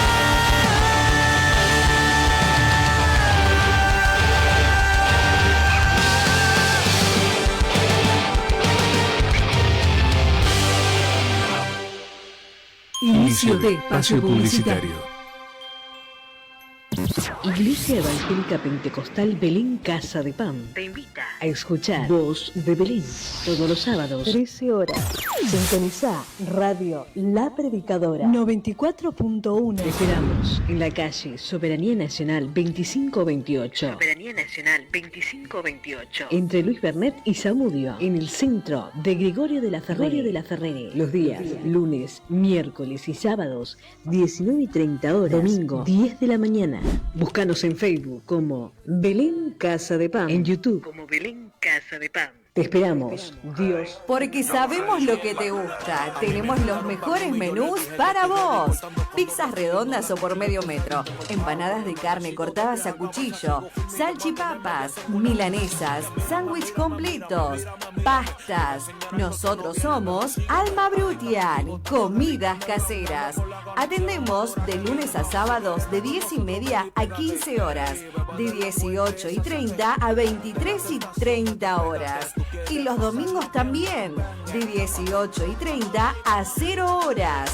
Inicio de espacio publicitario. Iglesia Evangélica Pentecostal Belén Casa de Pan te invita a escuchar Voz de Belén todos los sábados 13 horas. Sintoniza Radio La Predicadora 94.1. Te esperamos en la calle Soberanía Nacional 2528. Soberanía Nacional 2528. Entre Luis Bernet y Zamudio, en el centro de Gregorio de la Ferrere. Los días lunes, miércoles y sábados 19:30 horas. Domingo 10 de la mañana. Búscanos en Facebook como Belén Casa de Pan. En YouTube como Belén Casa de Pan. Te esperamos, Dios. Porque sabemos lo que te gusta. Tenemos los mejores menús para vos. Pizzas redondas o por medio metro. Empanadas de carne cortadas a cuchillo. Salchipapas. Milanesas. Sándwich completos. Pastas. Nosotros somos Alma Brutial. Comidas caseras. Atendemos de lunes a sábados de 10:30 a 15 horas. De 18:30 a 23:30 horas. Y los domingos también, de 18:30 a 0 horas.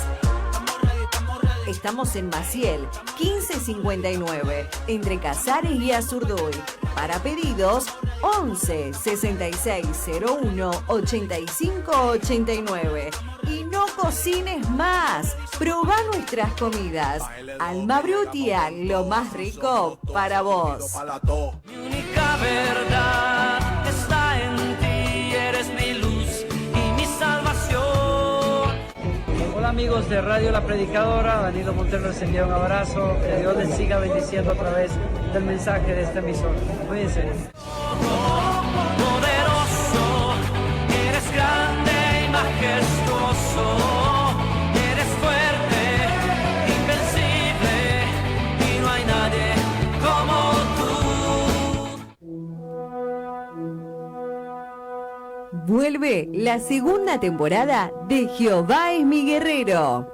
Estamos en Maciel, 1559, entre Casares y Azurduy. Para pedidos, 11 6601 8589. Y no cocines más, probá nuestras comidas. Alma Brutial, lo más rico para vos. Mi única verdad está en ti, eres mi luz y mi salvación. Hola amigos de Radio La Predicadora, Danilo Montero les envía un abrazo, que Dios les siga bendiciendo a través del mensaje de esta emisora. Cuídense. Poderoso, eres grande y majestuoso, eres fuerte, invencible y no hay nadie como tú. Vuelve la segunda temporada de Jehová es mi guerrero.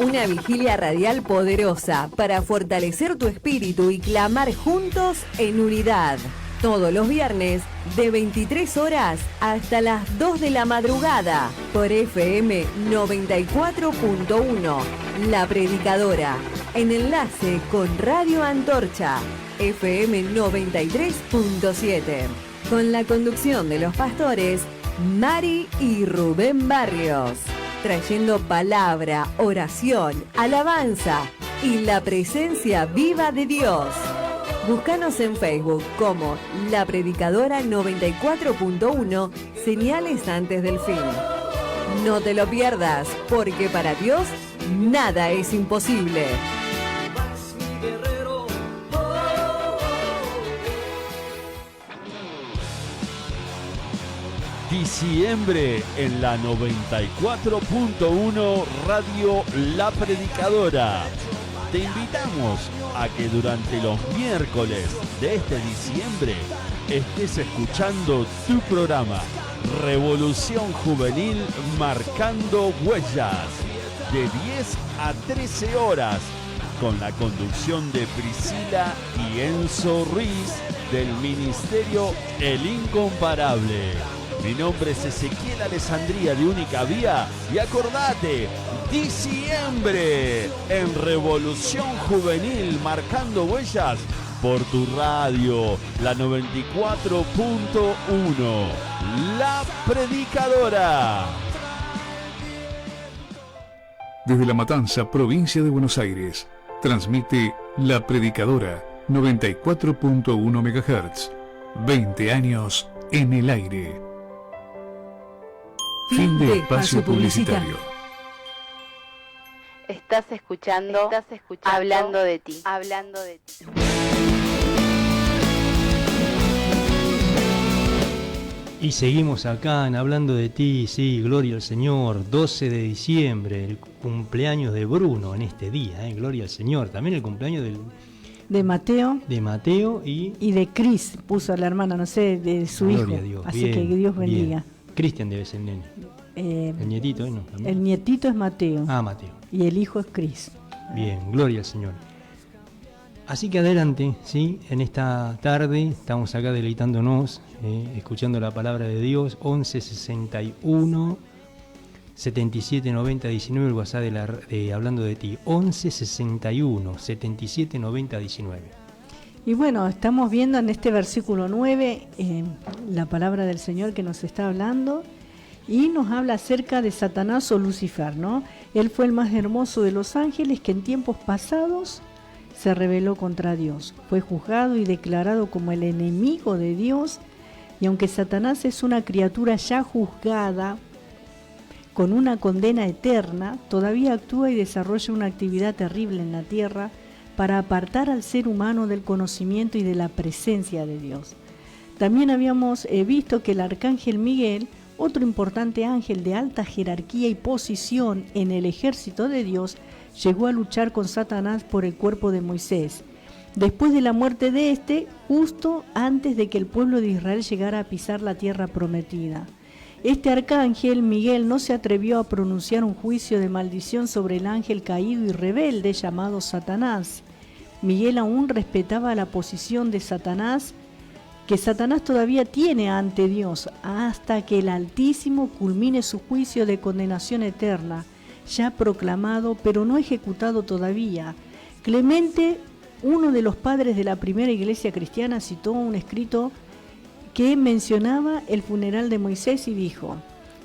Una vigilia radial poderosa para fortalecer tu espíritu y clamar juntos en unidad. Todos los viernes de 23 horas hasta las 2 de la madrugada por FM 94.1. La Predicadora. En enlace con Radio Antorcha. FM 93.7. Con la conducción de los pastores Mari y Rubén Barrios. Trayendo palabra, oración, alabanza y la presencia viva de Dios. Búscanos en Facebook como La Predicadora 94.1, señales antes del fin. No te lo pierdas, porque para Dios nada es imposible. Diciembre en la 94.1 Radio La Predicadora. Te invitamos a que durante los miércoles de este diciembre estés escuchando tu programa Revolución Juvenil Marcando Huellas, de 10 a 13 horas, con la conducción de Priscila y Enzo Ruiz del Ministerio El Incomparable. Mi nombre es Ezequiel Alessandría de Única Vía y acordate, diciembre en Revolución Juvenil Marcando Huellas por tu radio, la 94.1, La Predicadora. Desde La Matanza, provincia de Buenos Aires, transmite La Predicadora 94.1 MHz. 20 años en el aire. Fin de espacio publicitario. Estás escuchando Hablando de ti. Y seguimos acá en Hablando de ti, sí, gloria al Señor, 12 de diciembre, el cumpleaños de Bruno en este día, gloria al Señor, también el cumpleaños de Mateo y de Cris, puso a la hermana, no sé, de su gloria hijo, a Dios. así Bien, que Dios bendiga. Bien. Cristian debe ser el nene. El nietito, ¿no? ¿También? El nietito es Mateo. Mateo. Y el hijo es Cris. Bien, gloria al Señor. Así que adelante, ¿sí? En esta tarde estamos acá deleitándonos, escuchando la palabra de Dios. 11 61 77 90 19, el WhatsApp de Hablando de ti. 11 61 77 90 19. Y bueno, estamos viendo en este versículo 9 la palabra del Señor que nos está hablando y nos habla acerca de Satanás o Lucifer, ¿no? Él fue el más hermoso de los ángeles que en tiempos pasados se rebeló contra Dios. Fue juzgado y declarado como el enemigo de Dios, y aunque Satanás es una criatura ya juzgada con una condena eterna, todavía actúa y desarrolla una actividad terrible en la tierra para apartar al ser humano del conocimiento y de la presencia de Dios. También habíamos visto que el arcángel Miguel, otro importante ángel de alta jerarquía y posición en el ejército de Dios, llegó a luchar con Satanás por el cuerpo de Moisés, después de la muerte de este, justo antes de que el pueblo de Israel llegara a pisar la tierra prometida. Este arcángel Miguel no se atrevió a pronunciar un juicio de maldición sobre el ángel caído y rebelde llamado Satanás. Miguel aún respetaba la posición de Satanás, que Satanás todavía tiene ante Dios, hasta que el Altísimo culmine su juicio de condenación eterna, ya proclamado pero no ejecutado todavía. Clemente, uno de los padres de la primera iglesia cristiana, citó un escrito que mencionaba el funeral de Moisés y dijo: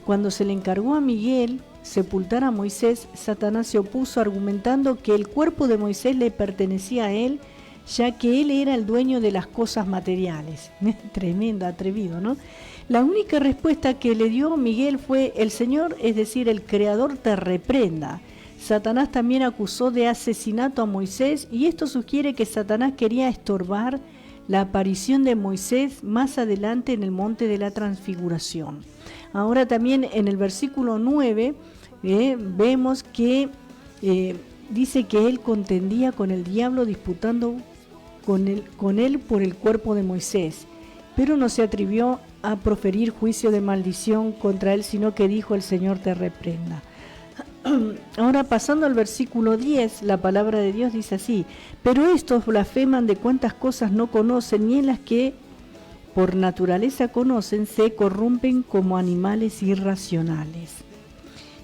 cuando se le encargó a Miguel sepultar a Moisés, Satanás se opuso argumentando que el cuerpo de Moisés le pertenecía a él, ya que él era el dueño de las cosas materiales. Tremendo, atrevido, ¿no? La única respuesta que le dio Miguel fue: el Señor, es decir, el Creador, te reprenda. Satanás también acusó de asesinato a Moisés, y esto sugiere que Satanás quería estorbar la aparición de Moisés más adelante en el monte de la transfiguración. Ahora también en el versículo 9 vemos que dice que él contendía con el diablo disputando con él por el cuerpo de Moisés, pero no se atrevió a proferir juicio de maldición contra él, sino que dijo: el Señor te reprenda. Ahora, pasando al versículo 10, la palabra de Dios dice así: pero estos blasfeman de cuantas cosas no conocen, y en las que por naturaleza conocen, se corrompen como animales irracionales.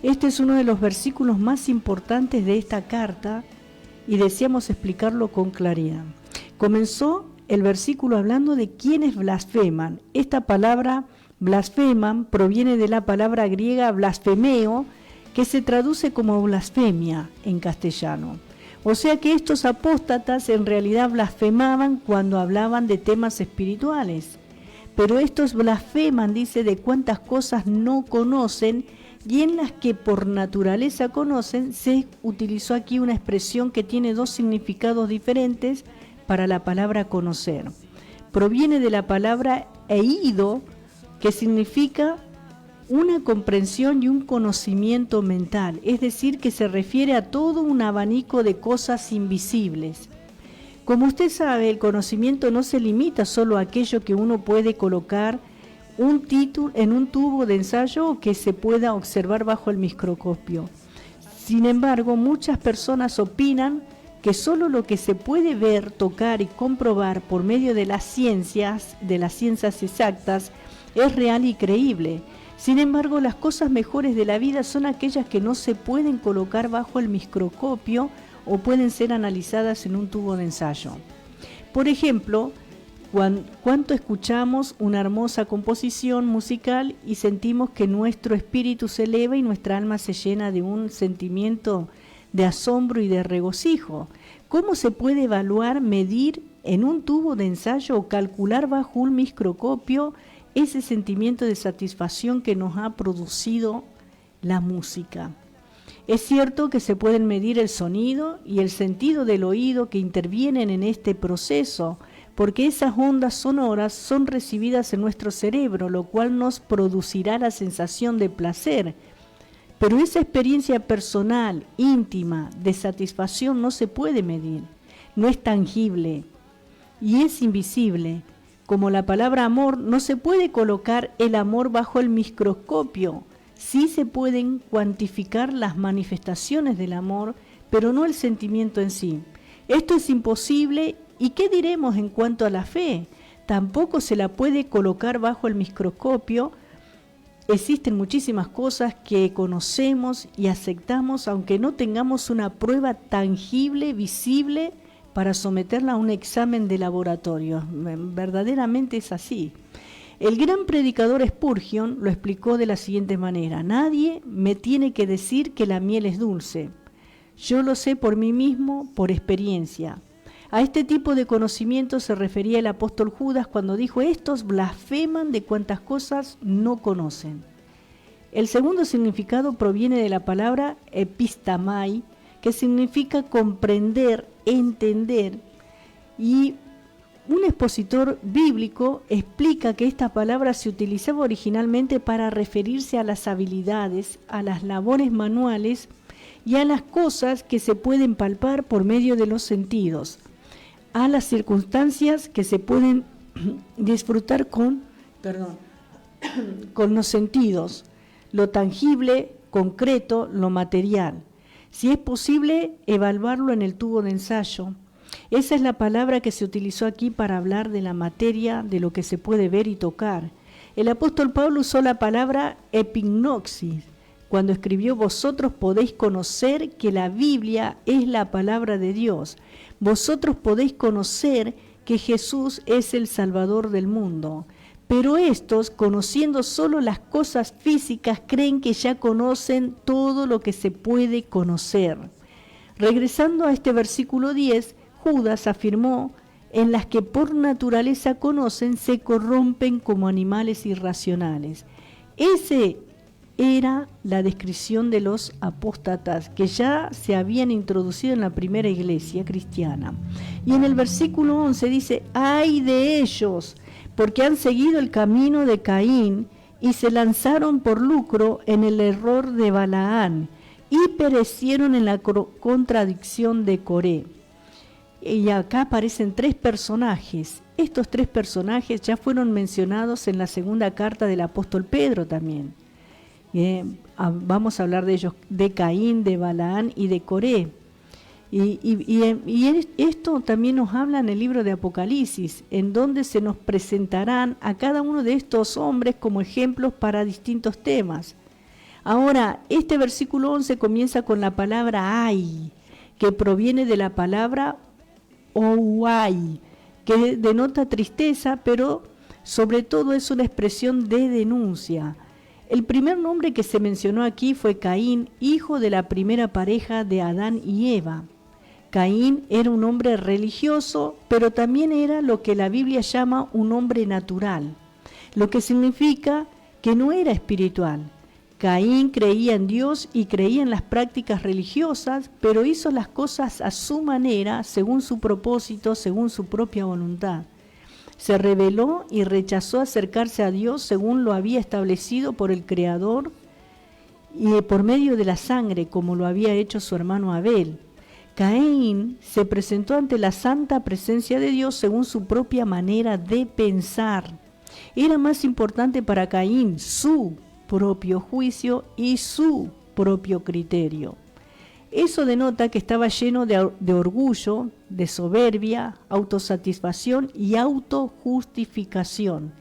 Este es uno de los versículos más importantes de esta carta y deseamos explicarlo con claridad. Comenzó el versículo hablando de quienes blasfeman. Esta palabra blasfeman proviene de la palabra griega blasfemeo, que se traduce como blasfemia en castellano. O sea que estos apóstatas en realidad blasfemaban cuando hablaban de temas espirituales. Pero estos blasfeman, dice, de cuantas cosas no conocen, y en las que por naturaleza conocen. Se utilizó aquí una expresión que tiene dos significados diferentes para la palabra conocer. Proviene de la palabra eido, que significa una comprensión y un conocimiento mental, es decir, que se refiere a todo un abanico de cosas invisibles. Como usted sabe, el conocimiento no se limita solo a aquello que uno puede colocar en un tubo de ensayo o que se pueda observar bajo el microscopio. Sin embargo, muchas personas opinan que solo lo que se puede ver, tocar y comprobar por medio de las ciencias exactas, es real y creíble. Sin embargo, las cosas mejores de la vida son aquellas que no se pueden colocar bajo el microscopio o pueden ser analizadas en un tubo de ensayo. Por ejemplo, cuánto escuchamos una hermosa composición musical y sentimos que nuestro espíritu se eleva y nuestra alma se llena de un sentimiento de asombro y de regocijo. ¿Cómo se puede evaluar, medir en un tubo de ensayo o calcular bajo un microscopio ese sentimiento de satisfacción que nos ha producido la música. Es cierto que se pueden medir el sonido y el sentido del oído que intervienen en este proceso, porque esas ondas sonoras son recibidas en nuestro cerebro, lo cual nos producirá la sensación de placer. Pero esa experiencia personal, íntima, de satisfacción no se puede medir, no es tangible y es invisible. Como la palabra amor, no se puede colocar el amor bajo el microscopio. Sí se pueden cuantificar las manifestaciones del amor, pero no el sentimiento en sí. Esto es imposible. ¿Y qué diremos en cuanto a la fe? Tampoco se la puede colocar bajo el microscopio. Existen muchísimas cosas que conocemos y aceptamos, aunque no tengamos una prueba tangible, visible, para someterla a un examen de laboratorio. Verdaderamente es así. El gran predicador Spurgeon lo explicó de la siguiente manera: nadie me tiene que decir que la miel es dulce. Yo lo sé por mí mismo, por experiencia. A este tipo de conocimiento se refería el apóstol Judas cuando dijo: estos blasfeman de cuantas cosas no conocen. El segundo significado proviene de la palabra epistamai, que significa comprender, entender, y un expositor bíblico explica que esta palabra se utilizaba originalmente para referirse a las habilidades, a las labores manuales y a las cosas que se pueden palpar por medio de los sentidos, a las circunstancias que se pueden disfrutar con los sentidos, lo tangible, concreto, lo material. Si es posible, evaluarlo en el tubo de ensayo. Esa es la palabra que se utilizó aquí para hablar de la materia, de lo que se puede ver y tocar. El apóstol Pablo usó la palabra epignosis cuando escribió: vosotros podéis conocer que la Biblia es la palabra de Dios. Vosotros podéis conocer que Jesús es el Salvador del mundo. Pero estos, conociendo solo las cosas físicas, creen que ya conocen todo lo que se puede conocer. Regresando a este versículo 10, Judas afirmó: en las que por naturaleza conocen, se corrompen como animales irracionales. Ese era la descripción de los apóstatas que ya se habían introducido en la primera iglesia cristiana. Y en el versículo 11 dice: ¡ay de ellos! Porque han seguido el camino de Caín y se lanzaron por lucro en el error de Balaán y perecieron en la contradicción de Coré. Y acá aparecen tres personajes. Estos tres personajes ya fueron mencionados en la segunda carta del apóstol Pedro también. Vamos a hablar de ellos, de Caín, de Balaán y de Coré. Y esto también nos habla en el libro de Apocalipsis, en donde se nos presentarán a cada uno de estos hombres como ejemplos para distintos temas. Ahora, este versículo 11 comienza con la palabra ay, que proviene de la palabra ouai, que denota tristeza, pero sobre todo es una expresión de denuncia. El primer nombre que se mencionó aquí fue Caín, hijo de la primera pareja de Adán y Eva. Caín era un hombre religioso, pero también era lo que la Biblia llama un hombre natural, lo que significa que no era espiritual. Caín creía en Dios y creía en las prácticas religiosas, pero hizo las cosas a su manera, según su propósito, según su propia voluntad. Se rebeló y rechazó acercarse a Dios según lo había establecido por el Creador y por medio de la sangre, como lo había hecho su hermano Abel. Caín se presentó ante la santa presencia de Dios según su propia manera de pensar. Era más importante para Caín su propio juicio y su propio criterio. Eso denota que estaba lleno de orgullo, de soberbia, autosatisfacción y autojustificación.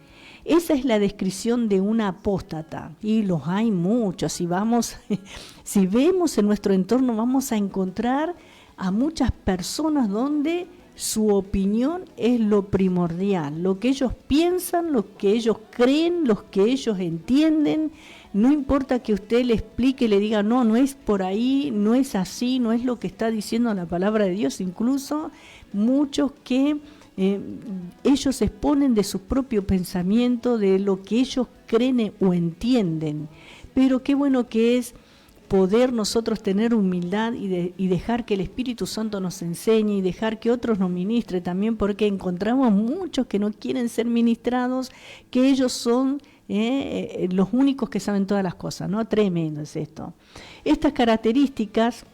Esa es la descripción de un apóstata, y los hay muchos. Si vemos en nuestro entorno, vamos a encontrar a muchas personas donde su opinión es lo primordial, lo que ellos piensan, lo que ellos creen, lo que ellos entienden. No importa que usted le explique y le diga, no es por ahí, no es así, no es lo que está diciendo la palabra de Dios. Incluso muchos que ellos exponen de su propio pensamiento, de lo que ellos creen o entienden. Pero qué bueno que es poder nosotros tener humildad y dejar que el Espíritu Santo nos enseñe y dejar que otros nos ministre también, porque encontramos muchos que no quieren ser ministrados, que ellos son los únicos que saben todas las cosas, ¿no? Tremendo es esto. Estas características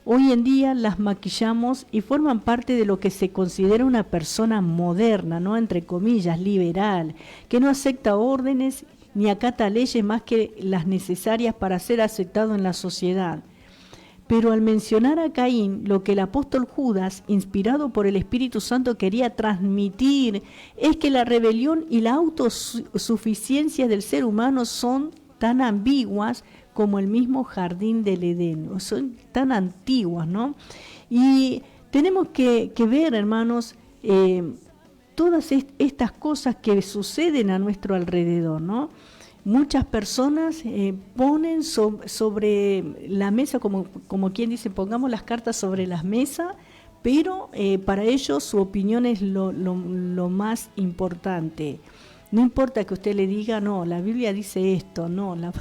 hoy en día las maquillamos y forman parte de lo que se considera una persona moderna, ¿no? Entre comillas, liberal, que no acepta órdenes ni acata leyes más que las necesarias para ser aceptado en la sociedad. Pero al mencionar a Caín, lo que el apóstol Judas, inspirado por el Espíritu Santo, quería transmitir es que la rebelión y la autosuficiencia del ser humano son tan ambiguas como el mismo jardín del Edén, son tan antiguas, ¿no? Y tenemos que ver, hermanos, todas estas cosas que suceden a nuestro alrededor, ¿no? Muchas personas ponen sobre la mesa, como quien dice, pongamos las cartas sobre la mesa, pero para ellos su opinión es lo más importante. No importa que usted le diga, no, la Biblia dice esto, no, la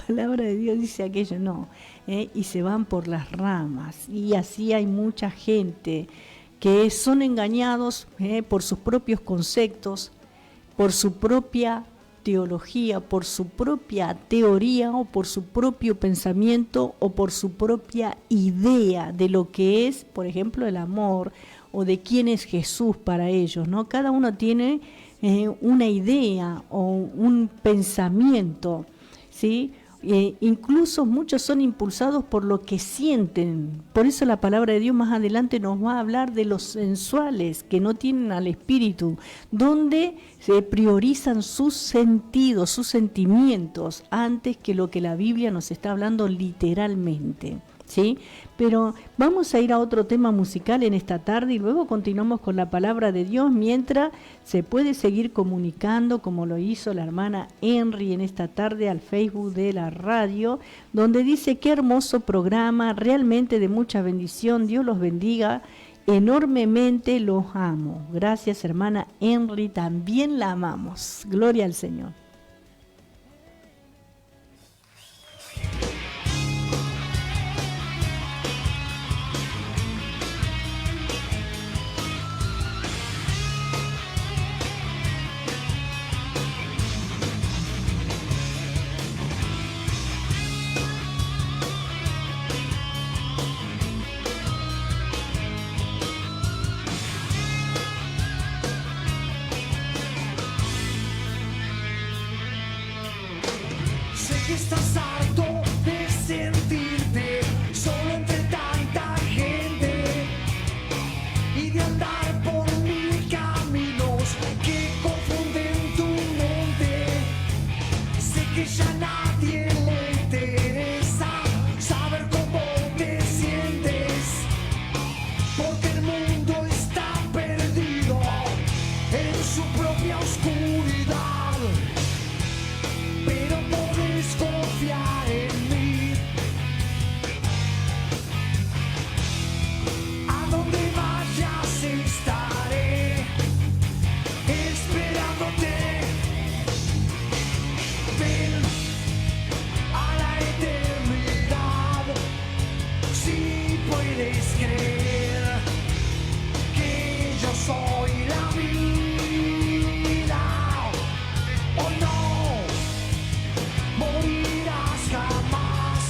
palabra de Dios dice aquello, no. Y se van por las ramas. Y así hay mucha gente que son engañados por sus propios conceptos, por su propia teología, por su propia teoría o por su propio pensamiento o por su propia idea de lo que es, por ejemplo, el amor o de quién es Jesús para ellos, ¿no? Cada uno tiene una idea o un pensamiento, ¿sí? Incluso muchos son impulsados por lo que sienten. Por eso la palabra de Dios más adelante nos va a hablar de los sensuales que no tienen al Espíritu, donde se priorizan sus sentidos, sus sentimientos, antes que lo que la Biblia nos está hablando literalmente, ¿sí? Pero vamos a ir a otro tema musical en esta tarde y luego continuamos con la palabra de Dios, mientras se puede seguir comunicando como lo hizo la hermana Henry en esta tarde al Facebook de la radio, donde dice: qué hermoso programa, realmente de mucha bendición, Dios los bendiga enormemente, los amo. Gracias, hermana Henry, también la amamos. Gloria al Señor. Estás harto de sentirte solo entre tanta gente y de andar por mil caminos que confunden tu mente. Sé que ya nadie le interesa saber cómo te sientes, porque el mundo está perdido en su propia oscuridad. Pero podés confiar en mí. A donde vayas estaré esperándote. Ven a la eternidad si puedes creer que yo soy la vida. Oh no. Morirás jamás,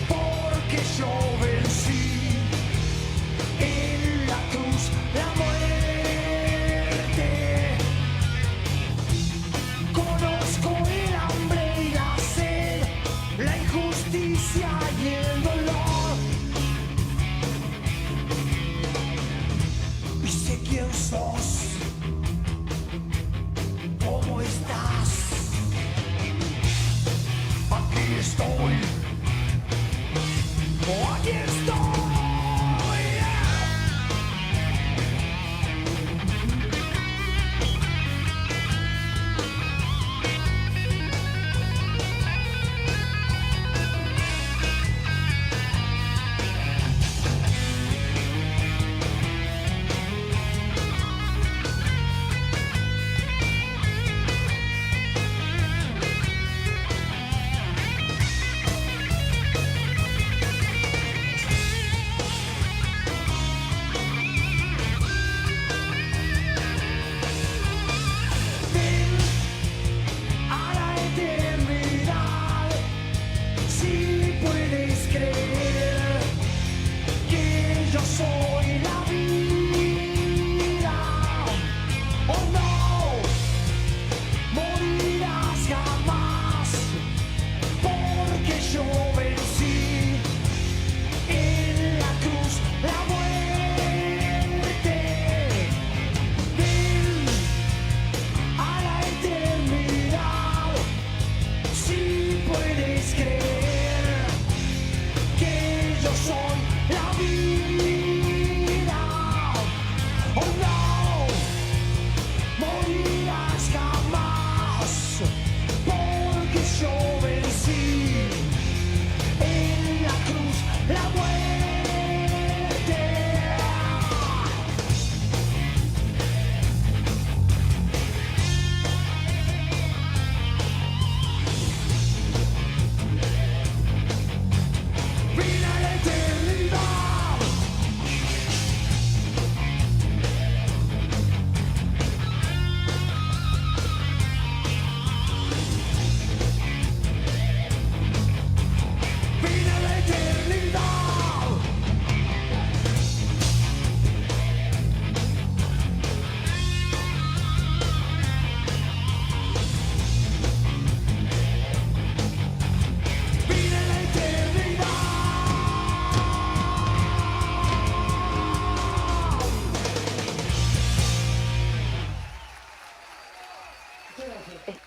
porque yo vencí en la cruz la muerte. Conozco el hambre y la sed, la injusticia y el dolor. Y sé quién sos, cómo estás. Aquí estoy, oh, aquí estoy.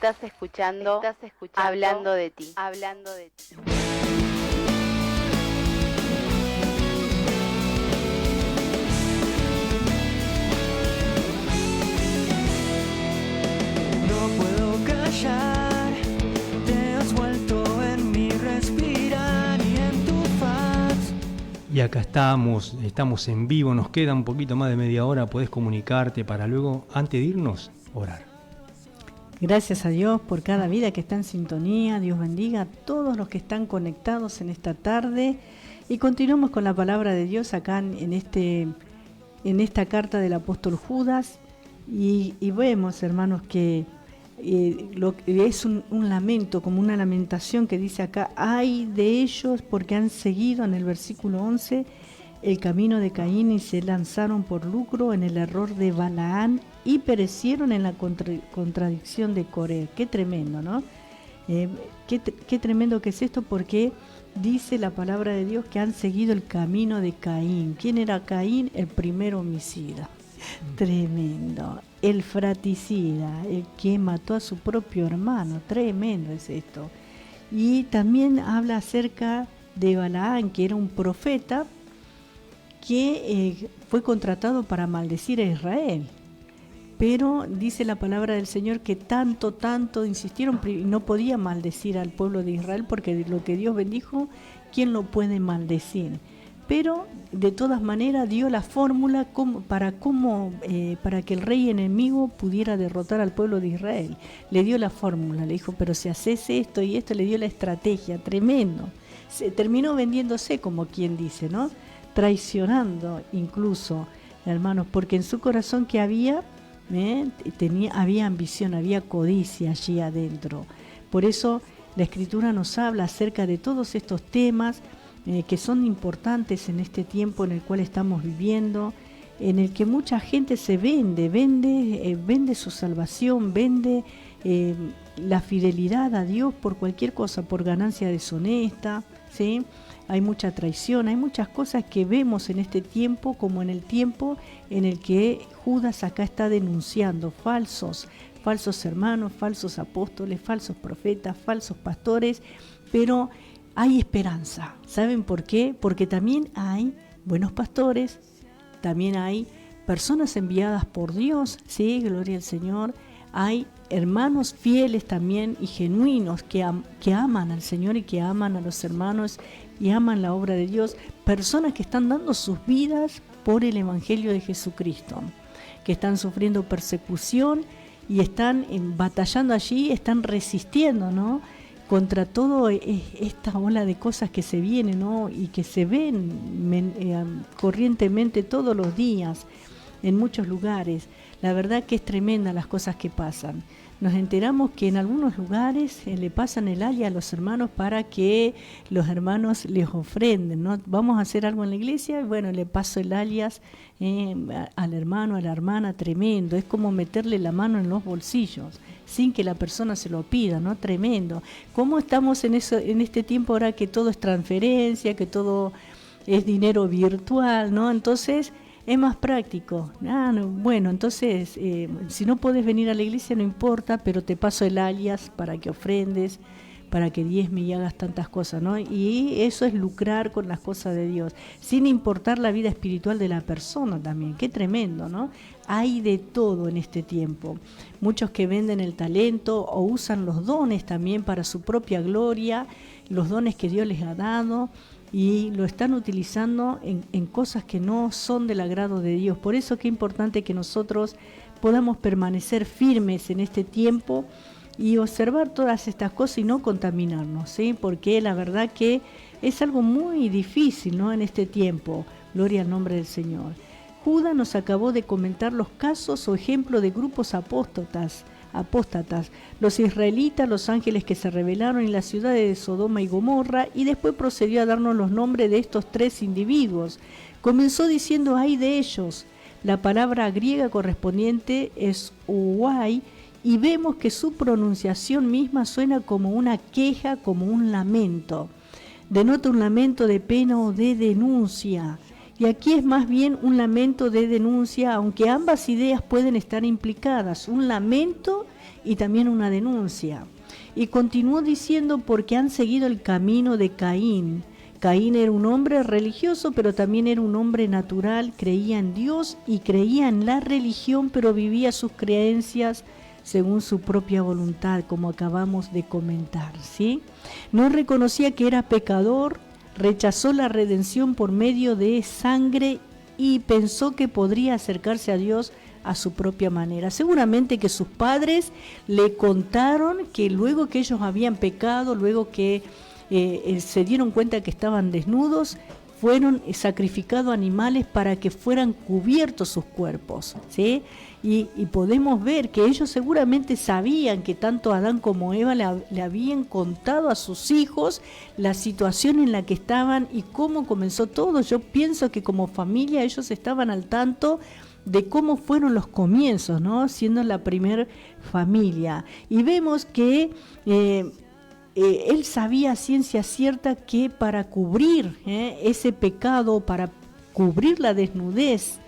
Estás escuchando Hablando de ti. No puedo callar, te has vuelto en mi respirar y en tu faz. Y acá estamos en vivo, nos queda un poquito más de media hora, podés comunicarte para luego, antes de irnos, orar. Gracias a Dios por cada vida que está en sintonía. Dios bendiga a todos los que están conectados en esta tarde. Y continuamos con la palabra de Dios acá en esta carta del apóstol Judas. Y vemos, hermanos, que es un lamento, como una lamentación que dice acá: ay de ellos porque han seguido, en el versículo 11, el camino de Caín y se lanzaron por lucro en el error de Balaán y perecieron en la contradicción de Coré. Qué tremendo, ¿no? Qué tremendo que es esto, porque dice la palabra de Dios que han seguido el camino de Caín. ¿Quién era Caín? El primer homicida. Tremendo. El fratricida, el que mató a su propio hermano. Tremendo es esto. Y también habla acerca de Balaán, que era un profeta que fue contratado para maldecir a Israel. Pero dice la palabra del Señor que tanto insistieron, no podía maldecir al pueblo de Israel, porque lo que Dios bendijo, ¿quién lo puede maldecir? Pero de todas maneras dio la fórmula para que el rey enemigo pudiera derrotar al pueblo de Israel. Le dio la fórmula, le dijo: pero si haces esto y esto, le dio la estrategia. Tremendo. Se terminó vendiéndose, como quien dice, ¿no? Traicionando incluso, hermanos, porque en su corazón que había ambición, había codicia allí adentro. Por eso la Escritura nos habla acerca de todos estos temas que son importantes en este tiempo en el cual estamos viviendo, en el que mucha gente se vende su salvación, vende la fidelidad a Dios por cualquier cosa, por ganancia deshonesta, ¿sí? Hay mucha traición, hay muchas cosas que vemos en este tiempo, como en el tiempo en el que Judas acá está denunciando falsos hermanos, falsos apóstoles, falsos profetas, falsos pastores, pero hay esperanza. ¿Saben por qué? Porque también hay buenos pastores, también hay personas enviadas por Dios, sí, gloria al Señor. Hay hermanos fieles también y genuinos que aman al Señor y que aman a los hermanos y aman la obra de Dios. Personas que están dando sus vidas por el Evangelio de Jesucristo, que están sufriendo persecución y están batallando allí, están resistiendo, ¿no?, contra todo esta ola de cosas que se vienen, ¿no?, y que se ven corrientemente todos los días en muchos lugares. La verdad que es tremenda las cosas que pasan. Nos enteramos que en algunos lugares le pasan el alias a los hermanos para que los hermanos les ofrenden, ¿no? Vamos a hacer algo en la iglesia, y bueno, le paso el alias al hermano, a la hermana. Tremendo. Es como meterle la mano en los bolsillos sin que la persona se lo pida, ¿no? Tremendo. ¿Cómo estamos en este tiempo ahora que todo es transferencia, que todo es dinero virtual, ¿no? Entonces es más práctico. Bueno, entonces si no podés venir a la iglesia no importa, pero te paso el alias para que ofrendes, para que diezme y hagas tantas cosas, ¿no? Y eso es lucrar con las cosas de Dios, sin importar la vida espiritual de la persona también. Qué tremendo, ¿no? Hay de todo en este tiempo. Muchos que venden el talento o usan los dones también para su propia gloria, los dones que Dios les ha dado, y lo están utilizando en cosas que no son del agrado de Dios. Por eso que es importante que nosotros podamos permanecer firmes en este tiempo y observar todas estas cosas y no contaminarnos, ¿sí? Porque la verdad que es algo muy difícil, ¿no?, en este tiempo. Gloria al nombre del Señor. Judas nos acabó de comentar los casos o ejemplos de grupos apóstatas, los israelitas, los ángeles que se rebelaron en las ciudades de Sodoma y Gomorra, y después procedió a darnos los nombres de estos tres individuos. Comenzó diciendo: ay de ellos. La palabra griega correspondiente es uai, y vemos que su pronunciación misma suena como una queja, como un lamento. Denota un lamento de pena o de denuncia. Y aquí es más bien un lamento de denuncia, aunque ambas ideas pueden estar implicadas. Un lamento y también una denuncia. Y continuó diciendo, porque han seguido el camino de Caín. Caín era un hombre religioso, pero también era un hombre natural, creía en Dios y creía en la religión, pero vivía sus creencias según su propia voluntad, como acabamos de comentar, ¿sí? No reconocía que era pecador, rechazó la redención por medio de sangre y pensó que podría acercarse a Dios a su propia manera. Seguramente que sus padres le contaron que luego que ellos habían pecado, luego que se dieron cuenta que estaban desnudos, fueron sacrificados animales para que fueran cubiertos sus cuerpos, ¿sí? Y podemos ver que ellos seguramente sabían que tanto Adán como Eva le habían contado a sus hijos la situación en la que estaban y cómo comenzó todo. Yo pienso que como familia ellos estaban al tanto de cómo fueron los comienzos, ¿no? Siendo la primer familia. Y vemos que él sabía a ciencia cierta que para cubrir ese pecado, para cubrir la desnudez,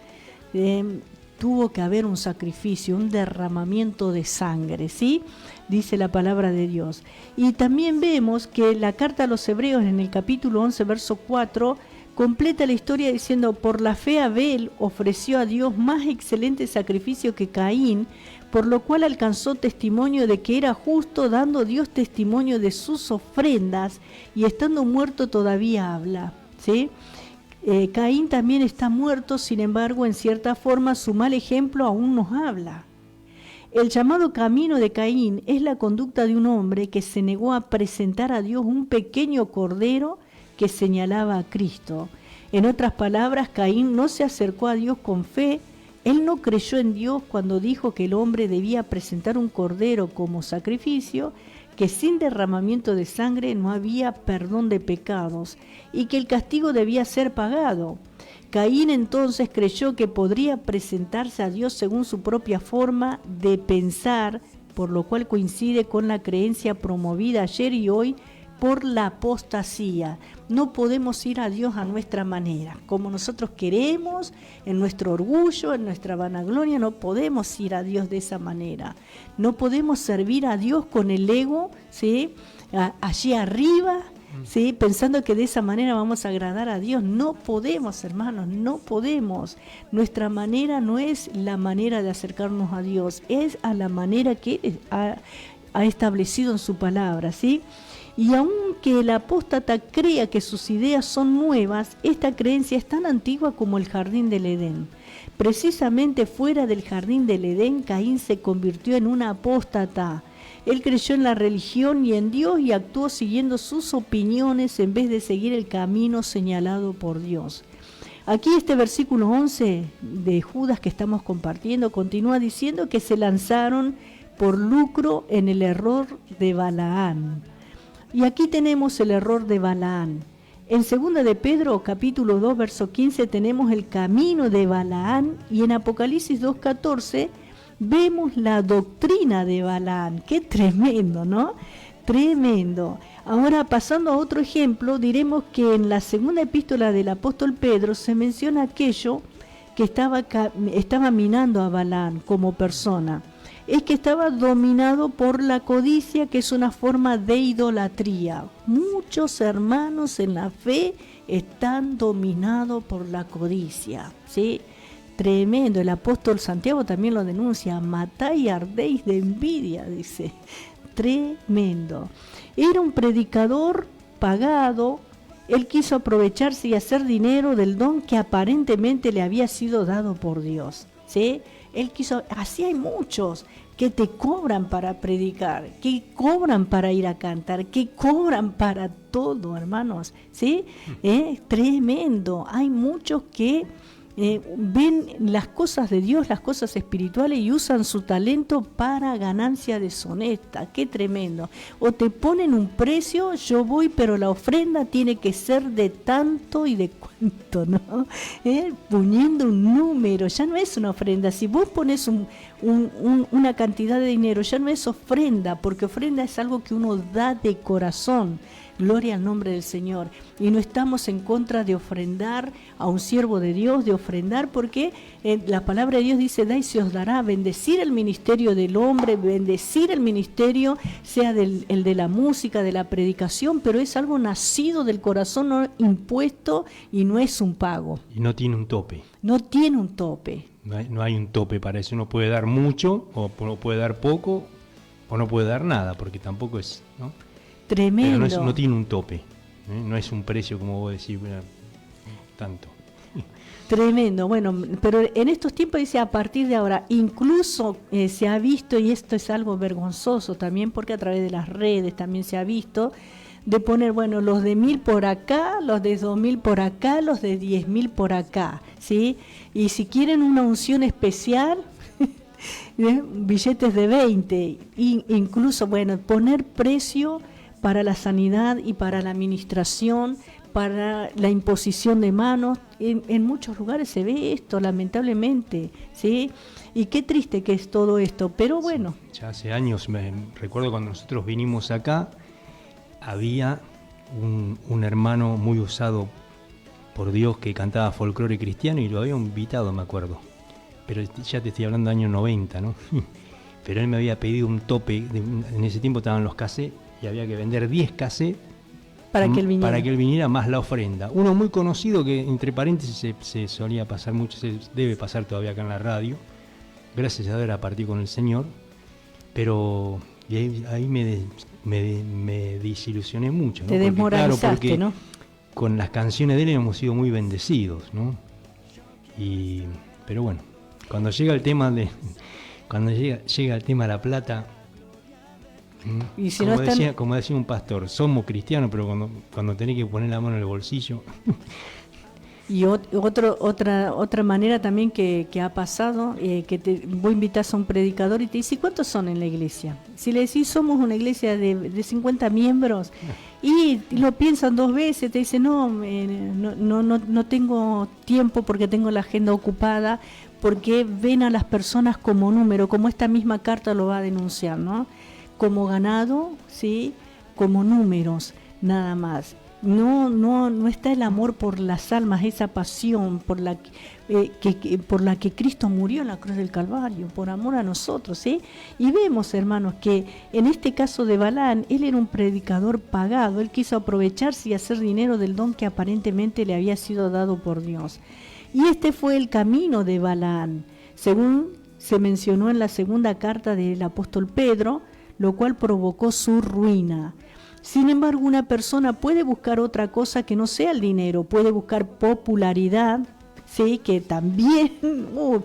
tuvo que haber un sacrificio, un derramamiento de sangre, ¿sí? Dice la palabra de Dios. Y también vemos que la carta a los Hebreos en el capítulo 11, verso 4, completa la historia diciendo, por la fe Abel ofreció a Dios más excelente sacrificio que Caín, por lo cual alcanzó testimonio de que era justo, dando Dios testimonio de sus ofrendas, y estando muerto todavía habla, ¿sí? Caín también está muerto, sin embargo, en cierta forma su mal ejemplo aún nos habla. El llamado camino de Caín es la conducta de un hombre que se negó a presentar a Dios un pequeño cordero que señalaba a Cristo. En otras palabras, Caín no se acercó a Dios con fe. Él no creyó en Dios cuando dijo que el hombre debía presentar un cordero como sacrificio, que sin derramamiento de sangre no había perdón de pecados y que el castigo debía ser pagado. Caín entonces creyó que podría presentarse a Dios según su propia forma de pensar, por lo cual coincide con la creencia promovida ayer y hoy por la apostasía. No podemos ir a Dios a nuestra manera, como nosotros queremos, en nuestro orgullo, en nuestra vanagloria. No podemos ir a Dios de esa manera. No podemos servir a Dios con el ego, ¿sí? Allí arriba, ¿sí? Pensando que de esa manera vamos a agradar a Dios. No podemos, hermanos, no podemos. Nuestra manera no es la manera de acercarnos a Dios, es a la manera que Él ha establecido en su palabra, ¿sí? Y aunque el apóstata crea que sus ideas son nuevas, esta creencia es tan antigua como el jardín del Edén. Precisamente fuera del jardín del Edén, Caín se convirtió en un apóstata. Él creyó en la religión y en Dios y actuó siguiendo sus opiniones en vez de seguir el camino señalado por Dios. Aquí este versículo 11 de Judas que estamos compartiendo continúa diciendo que se lanzaron por lucro en el error de Balaán. Y aquí tenemos el error de Balaán. En 2 de Pedro, capítulo 2, verso 15, tenemos el camino de Balaán, y en Apocalipsis 2:14 vemos la doctrina de Balaán. ¡Qué tremendo!, ¿no? Tremendo. Ahora, pasando a otro ejemplo, diremos que en la segunda epístola del apóstol Pedro se menciona aquello que estaba minando a Balaán como persona. Es que estaba dominado por la codicia, que es una forma de idolatría. Muchos hermanos en la fe están dominados por la codicia, ¿sí? Tremendo. El apóstol Santiago también lo denuncia. Matáis y ardéis de envidia, dice. Tremendo. Era un predicador pagado. Él quiso aprovecharse y hacer dinero del don que aparentemente le había sido dado por Dios, ¿sí? Él quiso, así hay muchos que te cobran para predicar, que cobran para ir a cantar, que cobran para todo, hermanos, ¿sí? Tremendo. Hay muchos que ven las cosas de Dios, las cosas espirituales, y usan su talento para ganancia deshonesta. Qué tremendo. O te ponen un precio, yo voy, pero la ofrenda tiene que ser de tanto y de cuánto, ¿no? Poniendo un número, ya no es una ofrenda. Si vos pones una cantidad de dinero, ya no es ofrenda, porque ofrenda es algo que uno da de corazón. Gloria al nombre del Señor. Y no estamos en contra de ofrendar a un siervo de Dios, de ofrendar, porque la palabra de Dios dice, da y se os dará. Bendecir el ministerio del hombre, bendecir el ministerio, sea el de la música, de la predicación, pero es algo nacido del corazón, no impuesto, y no es un pago. Y no tiene un tope. No tiene un tope. No hay un tope para eso. Uno puede dar mucho, o puede dar poco, o no puede dar nada, porque tampoco es, ¿no? Tremendo. Pero no tiene un tope, ¿eh? No es un precio, como vos decís, tanto. Tremendo. Bueno, pero en estos tiempos dice, a partir de ahora, incluso se ha visto, y esto es algo vergonzoso también, porque a través de las redes también se ha visto, de poner, bueno, los de 1.000 por acá, los de 2.000 por acá, los de 10.000 por acá, ¿sí? Y si quieren una unción especial, billetes de 20, incluso, bueno, poner precio para la sanidad y para la administración, para la imposición de manos. En muchos lugares se ve esto, lamentablemente, ¿sí? Y qué triste que es todo esto, pero bueno. Sí, ya hace años, recuerdo cuando nosotros vinimos acá, había un hermano muy usado por Dios que cantaba folclore cristiano y lo había invitado, me acuerdo. Pero ya te estoy hablando de años 90, ¿no? Pero él me había pedido un tope, en ese tiempo estaban los cassettes, y había que vender 10 cassettes para que él viniera más la ofrenda. Uno muy conocido que entre paréntesis se solía pasar mucho, se debe pasar todavía acá en la radio, gracias a Dios era partir con el Señor, pero y ahí me desilusioné mucho, ¿no? Te desmoralizaste, porque, ¿no? Con las canciones de él hemos sido muy bendecidos, ¿no? Pero bueno, cuando llega el tema de la plata, y si como decía un pastor, somos cristianos, pero cuando tenés que poner la mano en el bolsillo. Y otra manera también que ha pasado, que vos invitás a un predicador y te dice, ¿cuántos son en la iglesia? Si le decís, somos una iglesia de 50 miembros, y lo piensan 2 veces, te dicen, no tengo tiempo porque tengo la agenda ocupada, porque ven a las personas como número, como esta misma carta lo va a denunciar, ¿no? Como ganado, ¿sí? Como números, nada más. No está el amor por las almas, esa pasión por la que Cristo murió en la cruz del Calvario, por amor a nosotros, ¿sí? Y vemos, hermanos, que en este caso de Balaam, él era un predicador pagado, él quiso aprovecharse y hacer dinero del don que aparentemente le había sido dado por Dios. Y este fue el camino de Balaam, según se mencionó en la segunda carta del apóstol Pedro, lo cual provocó su ruina. Sin embargo, una persona puede buscar otra cosa que no sea el dinero, puede buscar popularidad, sí, que también,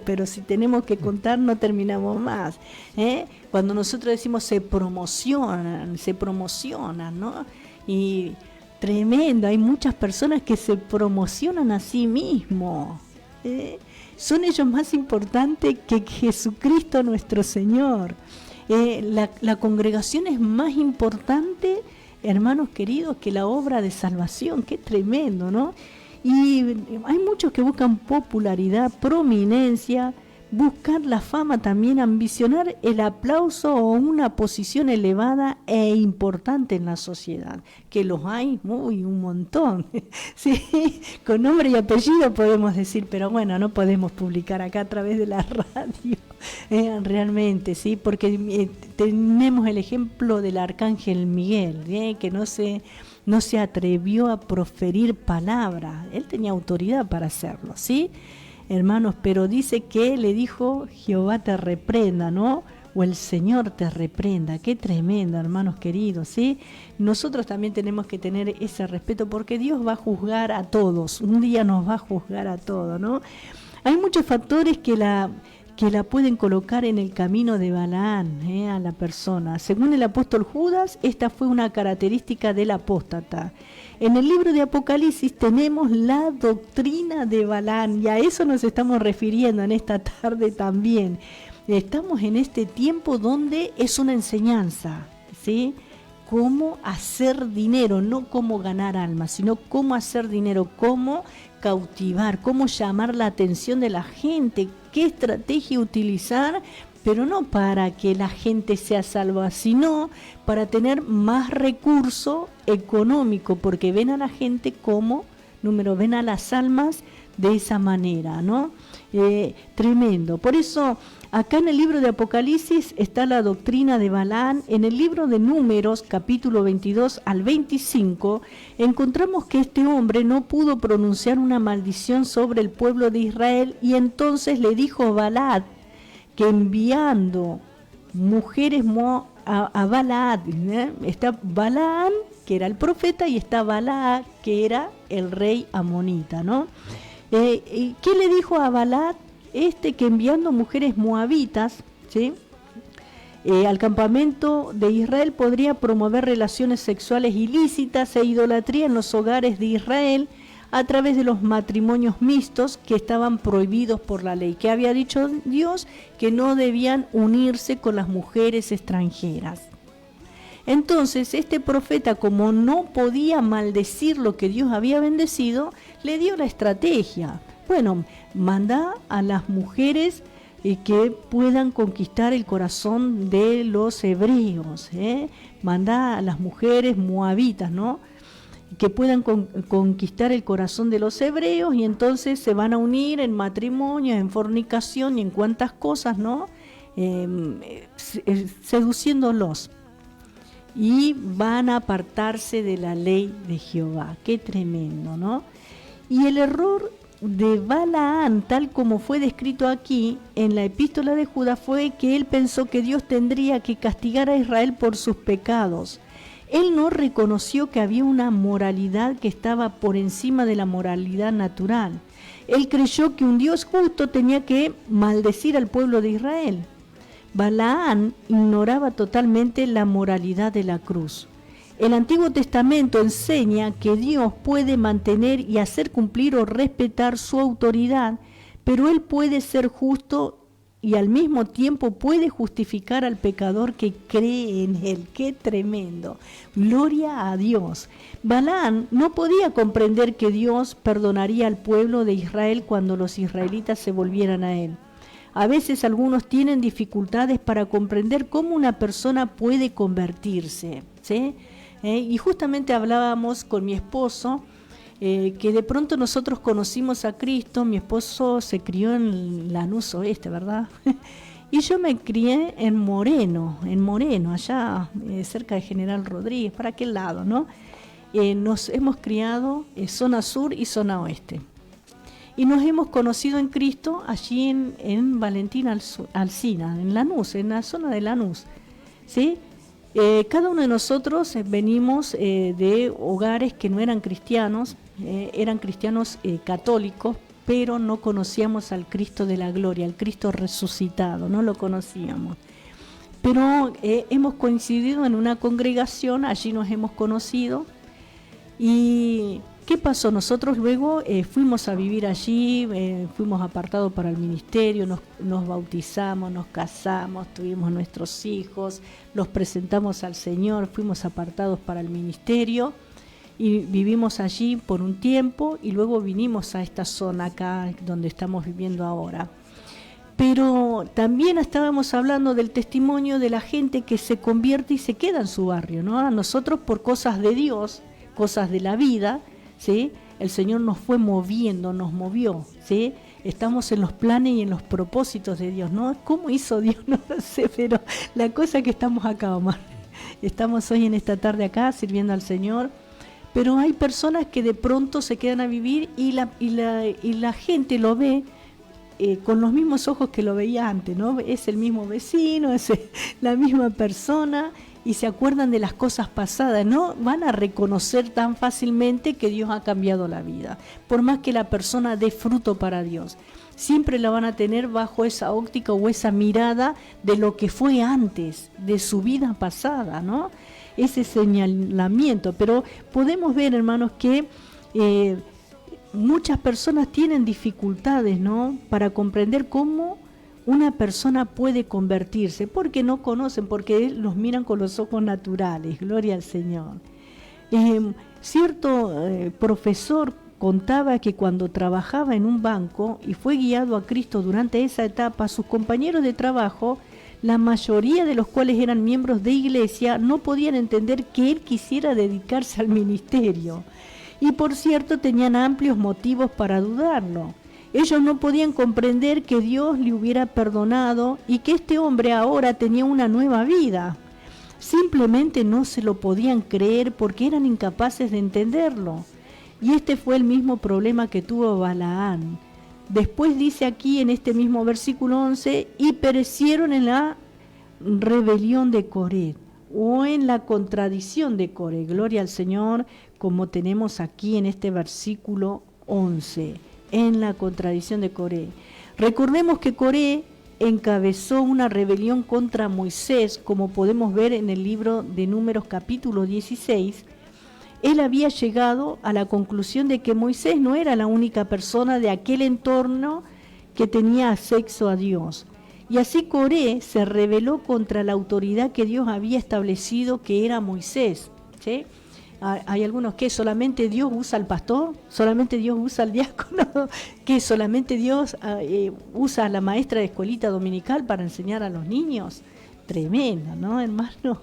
pero si tenemos que contar no terminamos más, ¿eh? Cuando nosotros decimos se promocionan, ¿no? Y tremendo, hay muchas personas que se promocionan a sí mismos, ¿eh? Son ellos más importantes que Jesucristo nuestro Señor. La congregación es más importante, hermanos queridos, que la obra de salvación. Qué tremendo, ¿no? Y hay muchos que buscan popularidad, prominencia, buscar la fama también, ambicionar el aplauso o una posición elevada e importante en la sociedad, que los hay un montón, sí, con nombre y apellido podemos decir, pero bueno, no podemos publicar acá a través de la radio, realmente, sí, porque tenemos el ejemplo del arcángel Miguel, que no se atrevió a proferir palabra, él tenía autoridad para hacerlo, ¿sí? Hermanos, pero dice que le dijo, Jehová te reprenda, ¿no? O el Señor te reprenda. Qué tremendo, hermanos queridos, ¿sí? Nosotros también tenemos que tener ese respeto porque Dios va a juzgar a todos. Un día nos va a juzgar a todos, ¿no? Hay muchos factores que la pueden colocar en el camino de Balaam, a la persona. Según el apóstol Judas, esta fue una característica del apóstata. En el libro de Apocalipsis tenemos la doctrina de Balaam y a eso nos estamos refiriendo en esta tarde también. Estamos en este tiempo donde es una enseñanza, ¿sí? Cómo hacer dinero, no cómo ganar almas, sino cómo hacer dinero, cómo cautivar, cómo llamar la atención de la gente, qué estrategia utilizar pero no para que la gente sea salva, sino para tener más recurso económico, porque ven a la gente como ven a las almas de esa manera, ¿no? Tremendo. Por eso, acá en el libro de Apocalipsis está la doctrina de Balaam. En el libro de Números, capítulo 22 al 25, encontramos que este hombre no pudo pronunciar una maldición sobre el pueblo de Israel, y entonces le dijo a Balaam que enviando mujeres a Balaam, está Balaam, que era el profeta, y está Balaam, que era el rey amonita, ¿no? ¿Qué le dijo a Balaam? Que enviando mujeres moabitas, ¿sí?, al campamento de Israel podría promover relaciones sexuales ilícitas e idolatría en los hogares de Israel a través de los matrimonios mixtos que estaban prohibidos por la ley, que había dicho Dios que no debían unirse con las mujeres extranjeras. Entonces este profeta, como no podía maldecir lo que Dios había bendecido, le dio la estrategia. Bueno, manda a las mujeres que puedan conquistar el corazón de los hebreos, manda a las mujeres moabitas, ¿no?, que puedan conquistar el corazón de los hebreos, y entonces se van a unir en matrimonio, en fornicación y en cuantas cosas, ¿no?, seduciéndolos, y van a apartarse de la ley de Jehová. Qué tremendo, ¿no? Y el error de Balaam, tal como fue descrito aquí en la epístola de Judas, fue que él pensó que Dios tendría que castigar a Israel por sus pecados. Él no reconoció que había una moralidad que estaba por encima de la moralidad natural. Él creyó que un Dios justo tenía que maldecir al pueblo de Israel. Balaam ignoraba totalmente la moralidad de la cruz. El Antiguo Testamento enseña que Dios puede mantener y hacer cumplir o respetar su autoridad, pero Él puede ser justo y al mismo tiempo puede justificar al pecador que cree en Él. ¡Qué tremendo! ¡Gloria a Dios! Balaam no podía comprender que Dios perdonaría al pueblo de Israel cuando los israelitas se volvieran a Él. A veces algunos tienen dificultades para comprender cómo una persona puede convertirse, ¿sí? Y justamente hablábamos con mi esposo, que de pronto nosotros conocimos a Cristo. Mi esposo se crió en Lanús Oeste, ¿verdad? Y yo me crié en Moreno, allá cerca de General Rodríguez, para aquel lado, ¿no? Nos hemos criado zona sur y zona oeste. Y nos hemos conocido en Cristo allí en Valentín Alsina, en Lanús, en la zona de Lanús, ¿sí? Cada uno de nosotros venimos de hogares que no eran cristianos católicos, pero no conocíamos al Cristo de la gloria, al Cristo resucitado, no lo conocíamos. Pero hemos coincidido en una congregación, allí nos hemos conocido. ¿Y qué pasó? Nosotros luego fuimos a vivir allí, fuimos apartados para el ministerio, nos bautizamos, nos casamos, tuvimos nuestros hijos, los presentamos al Señor, fuimos apartados para el ministerio y vivimos allí por un tiempo, y luego vinimos a esta zona acá donde estamos viviendo ahora. Pero también estábamos hablando del testimonio de la gente que se convierte y se queda en su barrio, ¿no? A nosotros, por cosas de Dios, cosas de la vida, ¿sí?, el Señor nos fue moviendo, nos movió, ¿sí? Estamos en los planes y en los propósitos de Dios, ¿no? ¿Cómo hizo Dios? No lo sé, pero la cosa es que estamos acá, Omar. Estamos hoy en esta tarde acá sirviendo al Señor, pero hay personas que de pronto se quedan a vivir y la gente lo ve con los mismos ojos que lo veía antes, ¿no? Es el mismo vecino, es la misma persona, y se acuerdan de las cosas pasadas. No van a reconocer tan fácilmente que Dios ha cambiado la vida, por más que la persona dé fruto para Dios. Siempre la van a tener bajo esa óptica o esa mirada de lo que fue antes, de su vida pasada, ¿no? Ese señalamiento. Pero podemos ver, hermanos, que muchas personas tienen dificultades, ¿no?, para comprender cómo una persona puede convertirse, porque no conocen, porque los miran con los ojos naturales. Gloria al Señor. Cierto profesor contaba que cuando trabajaba en un banco y fue guiado a Cristo durante esa etapa, sus compañeros de trabajo la mayoría de los cuales eran miembros de iglesia, no podían entender que él quisiera dedicarse al ministerio. Y por cierto, tenían amplios motivos para dudarlo. Ellos no podían comprender que Dios le hubiera perdonado y que este hombre ahora tenía una nueva vida. Simplemente no se lo podían creer porque eran incapaces de entenderlo. Y este fue el mismo problema que tuvo Balaán. Después dice aquí en este mismo versículo 11, y perecieron en la rebelión de Coré, o en la contradicción de Coré. Gloria al Señor, como tenemos aquí en este versículo 11, en la contradicción de Coré. Recordemos que Coré encabezó una rebelión contra Moisés, como podemos ver en el libro de Números capítulo 16. Él había llegado a la conclusión de que Moisés no era la única persona de aquel entorno que tenía acceso a Dios. Y así Coré se rebeló contra la autoridad que Dios había establecido, que era Moisés. ¿Sí? Hay algunos que solamente Dios usa al pastor, solamente Dios usa al diácono, que solamente Dios usa a la maestra de escuelita dominical para enseñar a los niños. Tremendo, ¿no, hermano?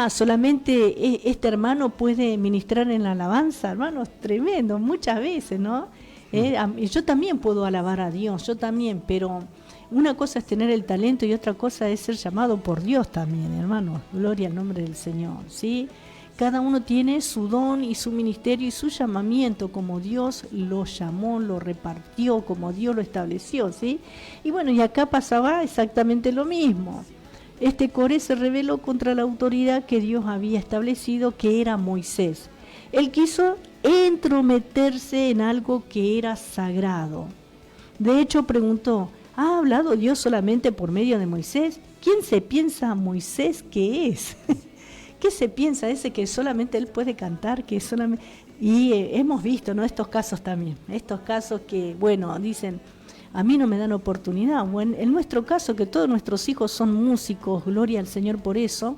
Solamente este hermano puede ministrar en la alabanza, hermanos, tremendo, muchas veces, ¿no? Yo también puedo alabar a Dios, yo también, pero una cosa es tener el talento y otra cosa es ser llamado por Dios también, hermanos. Gloria al nombre del Señor, ¿sí? Cada uno tiene su don y su ministerio y su llamamiento, como Dios lo llamó, lo repartió, como Dios lo estableció, ¿sí? Y bueno, y acá pasaba exactamente lo mismo. Este Coré se rebeló contra la autoridad que Dios había establecido, que era Moisés. Él quiso entrometerse en algo que era sagrado. De hecho, preguntó, ¿ha hablado Dios solamente por medio de Moisés? ¿Quién se piensa Moisés que es? ¿Qué se piensa ese que solamente él puede cantar? Que solamente... Y hemos visto, ¿no?, estos casos también. Estos casos que, bueno, dicen... A mí no me dan oportunidad. Bueno, en nuestro caso, que todos nuestros hijos son músicos, gloria al Señor por eso,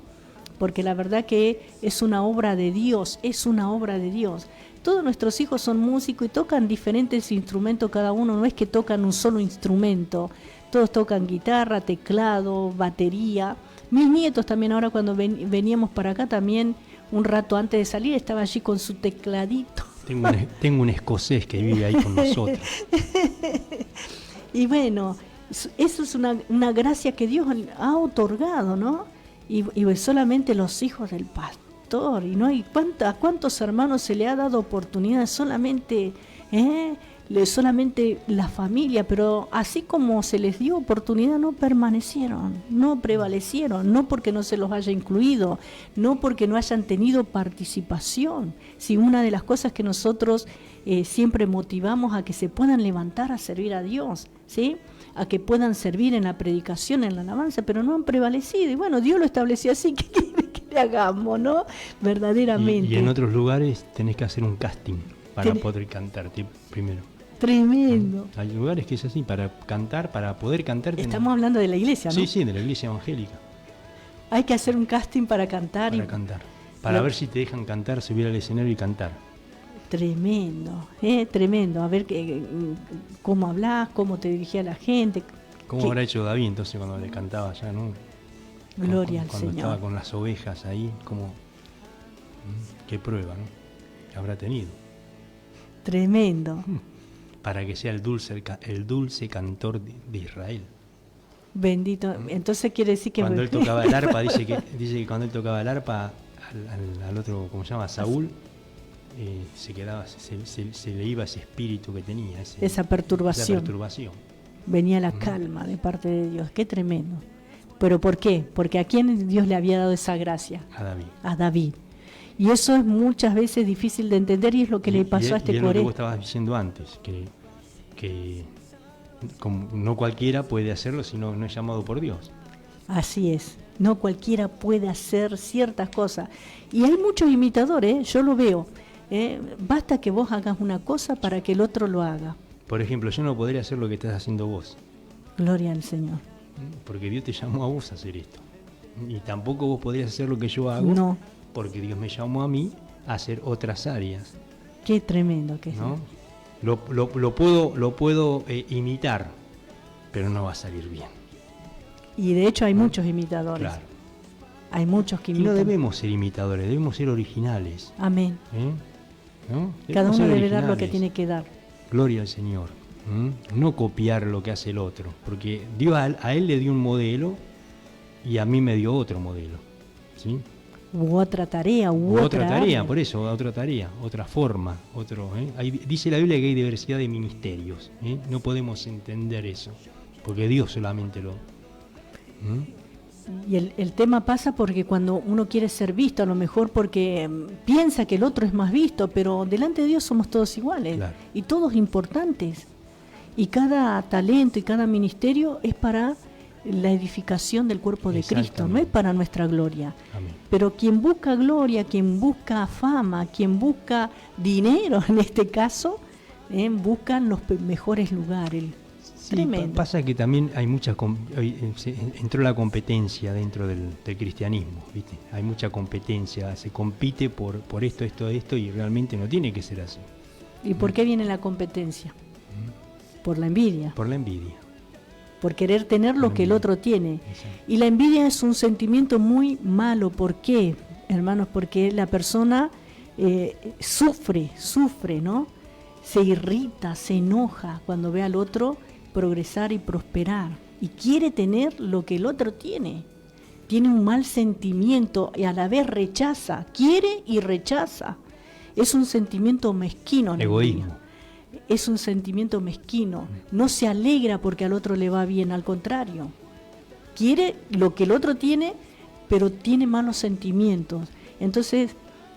porque la verdad que es una obra de Dios, es una obra de Dios. Todos nuestros hijos son músicos y tocan diferentes instrumentos cada uno, no es que tocan un solo instrumento, todos tocan guitarra, teclado, batería. Mis nietos también, ahora cuando veníamos para acá también, un rato antes de salir, estaba allí con su tecladito. Tengo un escocés que vive ahí con nosotros. Y bueno, eso es una gracia que Dios ha otorgado, ¿no? Y solamente los hijos del pastor. Y no hay a cuántos hermanos se le ha dado oportunidad solamente la familia, pero así como se les dio oportunidad, no permanecieron, no prevalecieron, no porque no se los haya incluido, no porque no hayan tenido participación. Si una de las cosas que nosotros siempre motivamos a que se puedan levantar a servir a Dios, ¿sí?, a que puedan servir en la predicación, en la alabanza, pero no han prevalecido. Y bueno, Dios lo estableció así, ¿qué quiere que le hagamos, no? Verdaderamente. Y en otros lugares tenés que hacer un casting para poder cantar primero. Tremendo. Hay lugares que es así, para cantar, para poder cantar. Estamos hablando de la iglesia, ¿no? Sí, de la iglesia evangélica. Hay que hacer un casting para cantar. Para ver si te dejan cantar, subir al escenario y cantar. Tremendo, tremendo. A ver cómo hablás, cómo te dirigía la gente. ¿Cómo habrá hecho David entonces cuando le cantaba ya, no? Gloria al Señor. Cuando estaba con las ovejas ahí, qué prueba, ¿no?, que habrá tenido. Tremendo. Para que sea el dulce cantor de Israel. Bendito. Entonces quiere decir que... Cuando él tocaba el arpa, dice que cuando él tocaba el arpa al otro, ¿cómo se llama?, Saúl, se le iba ese espíritu que tenía. Esa perturbación. Venía la Uh-huh. calma de parte de Dios. Qué tremendo. ¿Pero por qué? Porque ¿a quién Dios le había dado esa gracia? A David. Y eso es muchas veces difícil de entender y es lo que le pasó a este Coré. Y es lo que vos estabas diciendo antes, que como no cualquiera puede hacerlo si no es llamado por Dios. Así es, no cualquiera puede hacer ciertas cosas. Y hay muchos imitadores, yo lo veo. Basta que vos hagas una cosa para que el otro lo haga. Por ejemplo, yo no podría hacer lo que estás haciendo vos. Gloria al Señor. Porque Dios te llamó a vos a hacer esto. Y tampoco vos podrías hacer lo que yo hago. No. Porque Dios me llamó a mí a hacer otras áreas. Qué tremendo que es. ¿No? Lo puedo imitar, pero no va a salir bien. Y de hecho hay muchos imitadores. Claro. Hay muchos que Y imitan. no debemos ser imitadores, debemos ser originales. Amén. ¿No? Cada Debemos uno ser debe dar lo que originales. tiene que dar. Gloria al Señor. No copiar lo que hace el otro, porque Dios a él le dio un modelo y a mí me dio otro modelo. ¿Sí? U otra tarea, Otra tarea, área. por eso, otra tarea, otra forma, Ahí dice la Biblia que hay diversidad de ministerios. No podemos entender eso, porque Dios solamente lo... Y el tema pasa porque cuando uno quiere ser visto, a lo mejor porque piensa que el otro es más visto, pero delante de Dios somos todos iguales, Claro. y todos importantes. Y cada talento y cada ministerio es para la edificación del cuerpo de Cristo, no es Exactamente. para nuestra gloria. Amén. Pero quien busca gloria, quien busca fama, quien busca dinero, en este caso, buscan los mejores lugares. Sí, Tremendo. pasa que también hay entró la competencia dentro del cristianismo, ¿viste? Hay mucha competencia, se compite por esto, y realmente no tiene que ser así. ¿Y por qué viene la competencia? Por la envidia. Por la envidia. Por querer tener lo que el otro tiene. Exacto. Y la envidia es un sentimiento muy malo. ¿Por qué, hermanos? Porque la persona sufre, ¿no? Se irrita, se enoja cuando ve al otro progresar y prosperar. Y quiere tener lo que el otro tiene. Tiene un mal sentimiento y a la vez rechaza. Quiere y rechaza. Es un sentimiento mezquino. la Egoísmo. envidia. Es un sentimiento mezquino. No se alegra porque al otro le va bien, al contrario. Quiere lo que el otro tiene, pero tiene malos sentimientos. Entonces,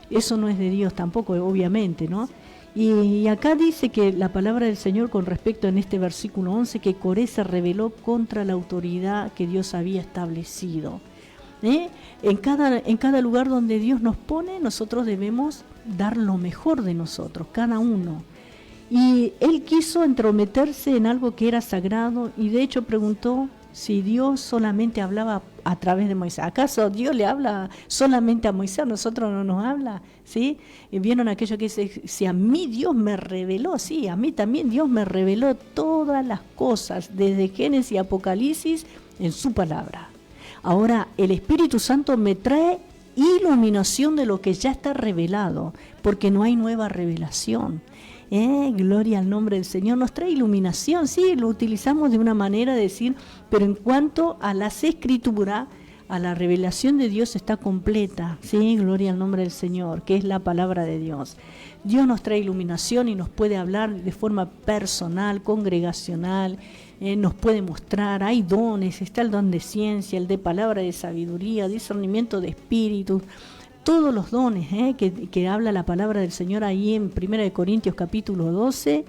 eso no es de Dios tampoco, obviamente, ¿no? Y acá dice que la palabra del Señor con respecto en este versículo 11, que Coré se rebeló contra la autoridad que Dios había establecido. En cada lugar donde Dios nos pone, nosotros debemos dar lo mejor de nosotros, cada uno. Y él quiso entrometerse en algo que era sagrado y de hecho preguntó si Dios solamente hablaba a través de Moisés. ¿Acaso Dios le habla solamente a Moisés? ¿A nosotros no nos habla? ¿Sí? Y vieron aquello que dice, si a mí Dios me reveló, sí, a mí también Dios me reveló todas las cosas, desde Génesis y Apocalipsis, en su palabra. Ahora, el Espíritu Santo me trae iluminación de lo que ya está revelado, porque no hay nueva revelación. Gloria al nombre del Señor, nos trae iluminación, sí, lo utilizamos de una manera de decir, pero en cuanto a las escrituras, a la revelación de Dios está completa, sí, gloria al nombre del Señor, que es la palabra de Dios. Dios nos trae iluminación y nos puede hablar de forma personal, congregacional, nos puede mostrar, hay dones, está el don de ciencia, el de palabra de sabiduría, discernimiento de espíritus, todos los dones que habla la palabra del Señor ahí en 1 Corintios capítulo 12,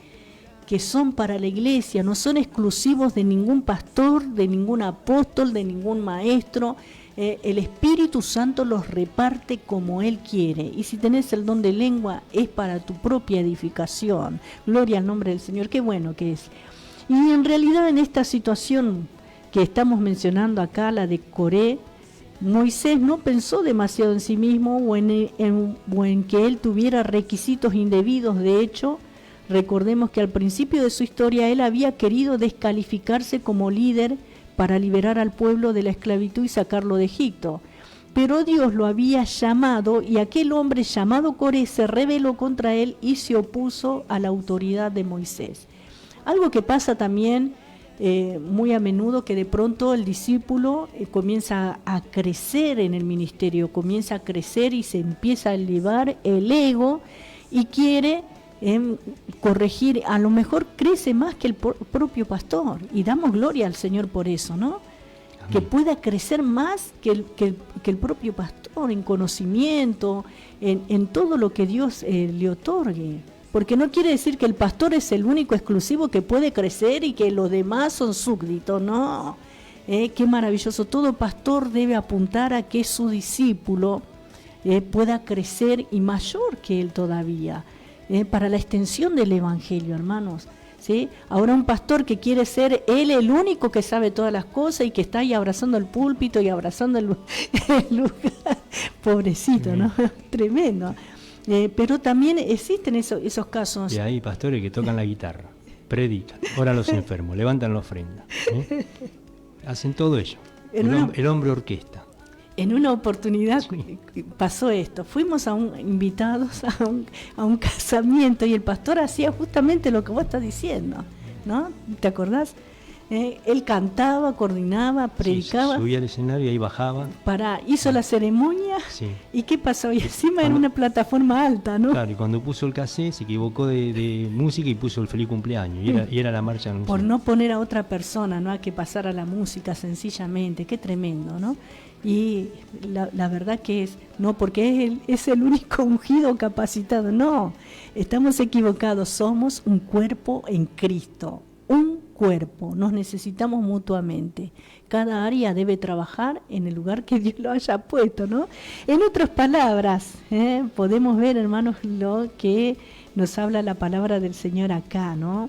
que son para la iglesia, no son exclusivos de ningún pastor, de ningún apóstol, de ningún maestro. El Espíritu Santo los reparte como Él quiere. Y si tenés el don de lengua, es para tu propia edificación. Gloria al nombre del Señor, qué bueno que es. Y en realidad en esta situación que estamos mencionando acá, la de Coré, Moisés no pensó demasiado en sí mismo o en que él tuviera requisitos indebidos. De hecho, recordemos que al principio de su historia él había querido descalificarse como líder para liberar al pueblo de la esclavitud y sacarlo de Egipto. Pero Dios lo había llamado y aquel hombre llamado Coré se rebeló contra él y se opuso a la autoridad de Moisés. Algo que pasa también muy a menudo, que de pronto el discípulo comienza a crecer en el ministerio, comienza a crecer y se empieza a elevar el ego y quiere corregir, a lo mejor crece más que el propio pastor y damos gloria al Señor por eso, ¿no? Amén. Que pueda crecer más que el propio pastor en conocimiento, en todo lo que Dios le otorgue. Porque no quiere decir que el pastor es el único exclusivo que puede crecer y que los demás son súbditos, no. Qué maravilloso. Todo pastor debe apuntar a que su discípulo pueda crecer y mayor que él todavía, para la extensión del evangelio, hermanos. ¿Sí? Ahora un pastor que quiere ser él el único que sabe todas las cosas y que está ahí abrazando el púlpito y abrazando el lugar, pobrecito, ¿no? Tremendo. Pero también existen esos casos. Y hay pastores que tocan la guitarra, predican, oran a los enfermos, levantan la ofrenda. Hacen todo ello. El hombre orquesta. En una oportunidad pasó esto. Fuimos invitados a un casamiento y el pastor hacía justamente lo que vos estás diciendo, ¿no? ¿Te acordás? Él cantaba, coordinaba, predicaba. Sí, subía al escenario y ahí bajaba. Hizo la ceremonia. Sí. ¿Y qué pasó? Y encima era una plataforma alta, ¿no? Claro, y cuando puso el cassette se equivocó de música y puso el feliz cumpleaños. Y era la marcha anunciada. Por no poner a otra persona, ¿no? A que pasara la música sencillamente. Qué tremendo, ¿no? Y la verdad que no porque es el único ungido capacitado. No, estamos equivocados. Somos un cuerpo en Cristo. Un cuerpo, nos necesitamos mutuamente. Cada área debe trabajar en el lugar que Dios lo haya puesto, ¿no? En otras palabras, podemos ver, hermanos, lo que nos habla la palabra del Señor acá, ¿no?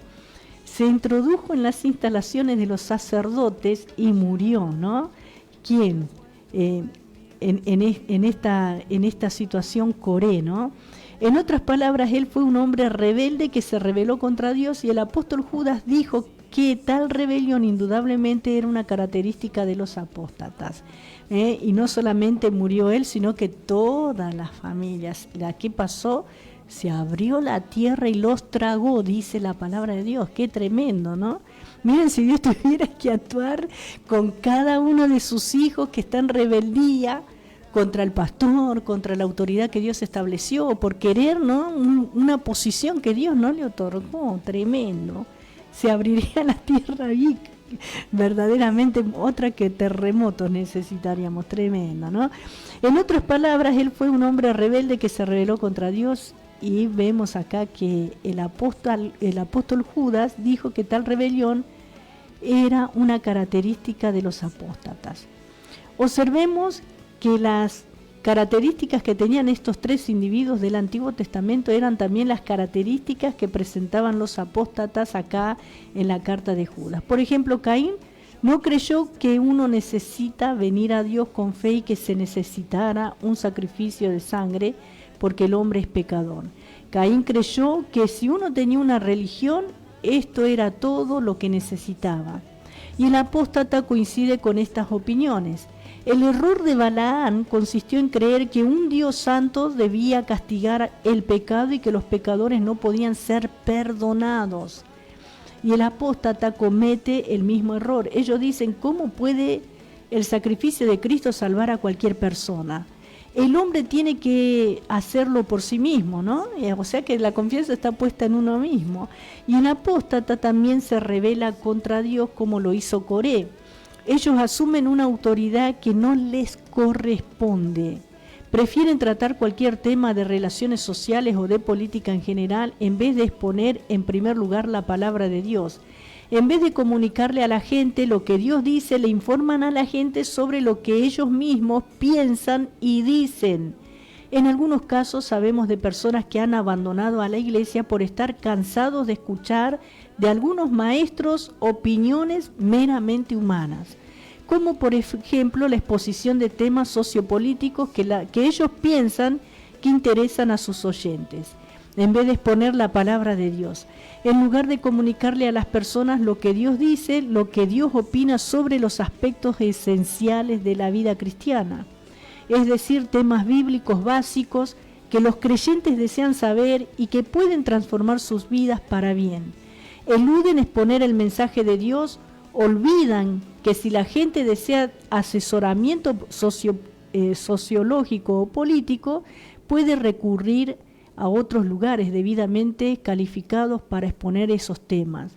Se introdujo en las instalaciones de los sacerdotes y murió, ¿no? ¿Quién? En esta situación Coré, ¿no? En otras palabras, él fue un hombre rebelde que se rebeló contra Dios y el apóstol Judas dijo que tal rebelión indudablemente era una característica de los apóstatas. Y no solamente murió él, sino que todas las familias. ¿Qué pasó? Se abrió la tierra y los tragó, dice la palabra de Dios. Qué tremendo, ¿no? Miren, si Dios tuviera que actuar con cada uno de sus hijos que está en rebeldía contra el pastor, contra la autoridad que Dios estableció, por querer, ¿no? Una posición que Dios no le otorgó, tremendo. Se abriría la tierra y verdaderamente otra que terremotos necesitaríamos, tremendo, ¿no? En otras palabras, él fue un hombre rebelde que se rebeló contra Dios y vemos acá que el apóstol Judas dijo que tal rebelión era una característica de los apóstatas. Observemos que las características que tenían estos tres individuos del Antiguo Testamento eran también las características que presentaban los apóstatas acá en la carta de Judas. Por ejemplo, Caín no creyó que uno necesita venir a Dios con fe y que se necesitara un sacrificio de sangre porque el hombre es pecador. Caín creyó que si uno tenía una religión, esto era todo lo que necesitaba. Y el apóstata coincide con estas opiniones. El error de Balaán consistió en creer que un Dios santo debía castigar el pecado y que los pecadores no podían ser perdonados. Y el apóstata comete el mismo error. Ellos dicen, ¿cómo puede el sacrificio de Cristo salvar a cualquier persona? El hombre tiene que hacerlo por sí mismo, ¿no? O sea que la confianza está puesta en uno mismo. Y el apóstata también se rebela contra Dios como lo hizo Coré. Ellos asumen una autoridad que no les corresponde. Prefieren tratar cualquier tema de relaciones sociales o de política en general en vez de exponer en primer lugar la palabra de Dios. En vez de comunicarle a la gente lo que Dios dice, le informan a la gente sobre lo que ellos mismos piensan y dicen. En algunos casos sabemos de personas que han abandonado a la iglesia por estar cansados de escuchar de algunos maestros opiniones meramente humanas, como por ejemplo la exposición de temas sociopolíticos que ellos piensan que interesan a sus oyentes, en vez de exponer la palabra de Dios. En lugar de comunicarle a las personas lo que Dios dice, lo que Dios opina sobre los aspectos esenciales de la vida cristiana, es decir, temas bíblicos básicos que los creyentes desean saber y que pueden transformar sus vidas para bien. Eluden exponer el mensaje de Dios, olvidan que si la gente desea asesoramiento sociológico o político, puede recurrir a otros lugares debidamente calificados para exponer esos temas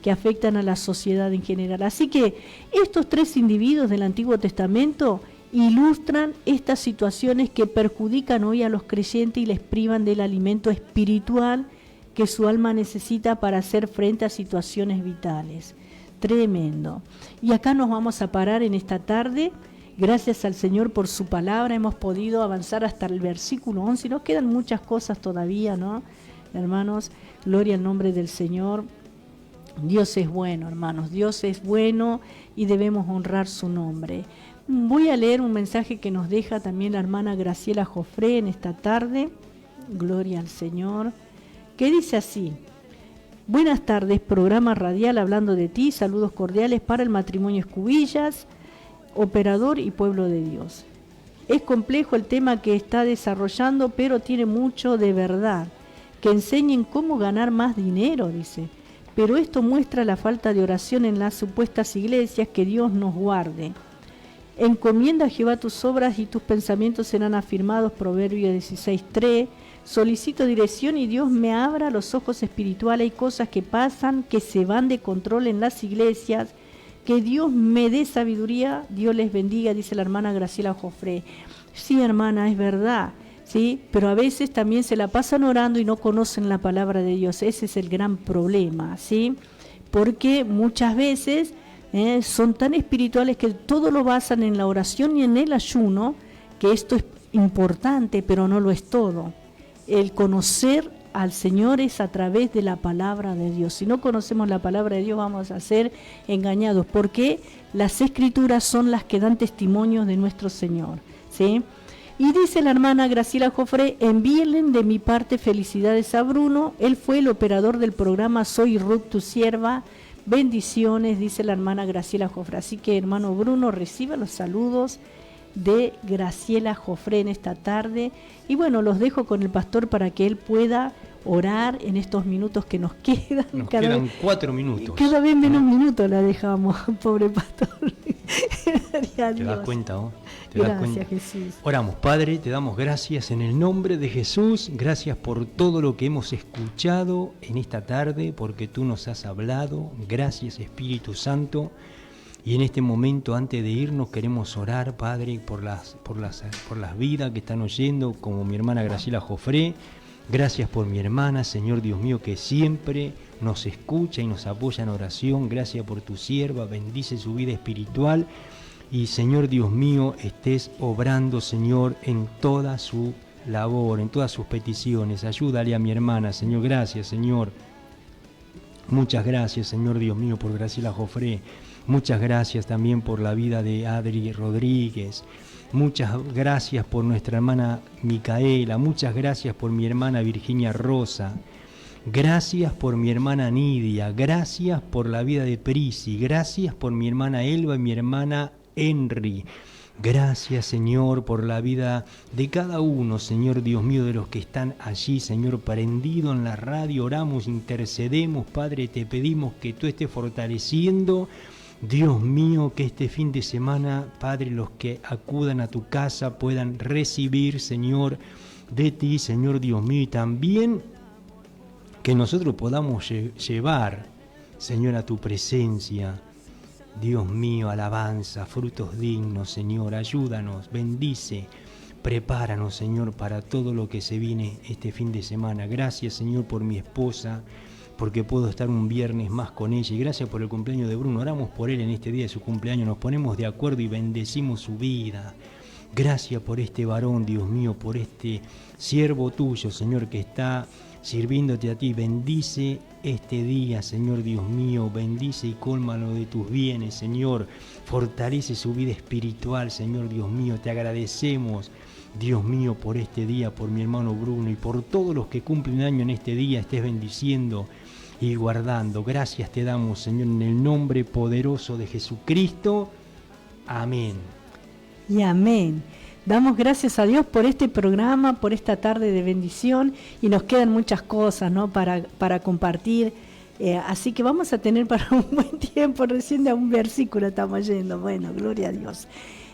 que afectan a la sociedad en general. Así que estos tres individuos del Antiguo Testamento ilustran estas situaciones que perjudican hoy a los creyentes y les privan del alimento espiritual que su alma necesita para hacer frente a situaciones vitales. Tremendo. Y acá nos vamos a parar en esta tarde. Gracias al Señor por su palabra, hemos podido avanzar hasta el versículo 11. Nos quedan muchas cosas todavía, ¿no? Hermanos, gloria al nombre del Señor. Dios es bueno, hermanos, Dios es bueno y debemos honrar su nombre. Voy a leer un mensaje que nos deja también la hermana Graciela Jofré en esta tarde. Gloria al Señor. Que dice así: buenas tardes, programa radial hablando de ti, saludos cordiales para el matrimonio Escubillas. operador y pueblo de Dios. Es complejo el tema que está desarrollando, pero tiene mucho de verdad. Que enseñen cómo ganar más dinero, dice. Pero esto muestra la falta de oración en las supuestas iglesias. Que Dios nos guarde. Encomienda a Jehová tus obras y tus pensamientos serán afirmados. Proverbios 16:3. Solicito dirección y Dios me abra los ojos espirituales. Hay cosas que pasan, que se van de control en las iglesias. Que Dios me dé sabiduría. Dios les bendiga, dice la hermana Graciela Jofré. Sí, hermana, es verdad, ¿sí? Pero a veces también se la pasan orando y no conocen la palabra de Dios. Ese es el gran problema, ¿sí? Porque muchas veces son tan espirituales que todo lo basan en la oración y en el ayuno, que esto es importante, pero no lo es todo. El conocer al Señor es a través de la palabra de Dios. Si no conocemos la palabra de Dios vamos a ser engañados, porque las Escrituras son las que dan testimonios de nuestro Señor, ¿sí? Y dice la hermana Graciela Jofré, envíenle de mi parte felicidades a Bruno, él fue el operador del programa Soy Ruth tu sierva, bendiciones, dice la hermana Graciela Jofré. Así que hermano Bruno, reciba los saludos de Graciela Jofré en esta tarde. Y bueno, los dejo con el pastor para que él pueda orar en estos minutos que nos quedan. Nos quedan 4 minutos. Cada vez menos minutos la dejamos, pobre pastor. ¿Te das cuenta, oh? Gracias, Jesús. Oramos, Padre, te damos gracias en el nombre de Jesús. Gracias por todo lo que hemos escuchado en esta tarde, porque tú nos has hablado. Gracias, Espíritu Santo. Y en este momento, antes de irnos, queremos orar, Padre, por las vidas que están oyendo, como mi hermana Graciela Jofré. Gracias por mi hermana, Señor Dios mío, que siempre nos escucha y nos apoya en oración. Gracias por tu sierva, bendice su vida espiritual. Y, Señor Dios mío, estés obrando, Señor, en toda su labor, en todas sus peticiones. Ayúdale a mi hermana, Señor. Gracias, Señor. Muchas gracias, Señor Dios mío, por Graciela Jofré. Muchas gracias también por la vida de Adri Rodríguez. Muchas gracias por nuestra hermana Micaela. Muchas gracias por mi hermana Virginia Rosa. Gracias por mi hermana Nidia. Gracias por la vida de Prisi. Gracias por mi hermana Elba y mi hermana Henry. Gracias, Señor, por la vida de cada uno, Señor Dios mío, de los que están allí, Señor, prendido en la radio. Oramos, intercedemos, Padre, te pedimos que tú estés fortaleciendo. Dios mío, que este fin de semana, Padre, los que acudan a tu casa puedan recibir, Señor, de ti, Señor Dios mío, y también que nosotros podamos llevar, Señor, a tu presencia, Dios mío, alabanza, frutos dignos, Señor, ayúdanos, bendice, prepáranos, Señor, para todo lo que se viene este fin de semana. Gracias, Señor, por mi esposa, porque puedo estar un viernes más con ella, y gracias por el cumpleaños de Bruno. Oramos por él en este día de su cumpleaños, nos ponemos de acuerdo y bendecimos su vida. Gracias por este varón, Dios mío, por este siervo tuyo, Señor, que está sirviéndote a ti. Bendice este día, Señor Dios mío, bendice y cólmalo de tus bienes, Señor. Fortalece su vida espiritual, Señor Dios mío. Te agradecemos, Dios mío, por este día, por mi hermano Bruno y por todos los que cumplen año en este día. Estés bendiciendo y guardando. Gracias te damos, Señor, en el nombre poderoso de Jesucristo. Amén. Y amén. Damos gracias a Dios por este programa, por esta tarde de bendición, y nos quedan muchas cosas, ¿no?, para compartir. Así que vamos a tener para un buen tiempo. Recién de un versículo estamos yendo. Bueno, gloria a Dios.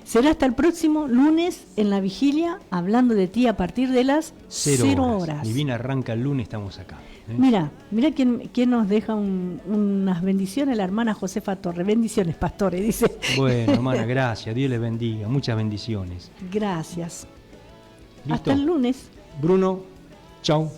Será hasta el próximo lunes en la vigilia, hablando de ti a partir de las 0 horas. Ni bien arranca el lunes, estamos acá. Mira quién nos deja unas bendiciones, la hermana Josefa Torres. Bendiciones, pastores, dice. Bueno, hermana, gracias. Dios les bendiga. Muchas bendiciones. Gracias. ¿Listo? Hasta el lunes. Bruno, chau.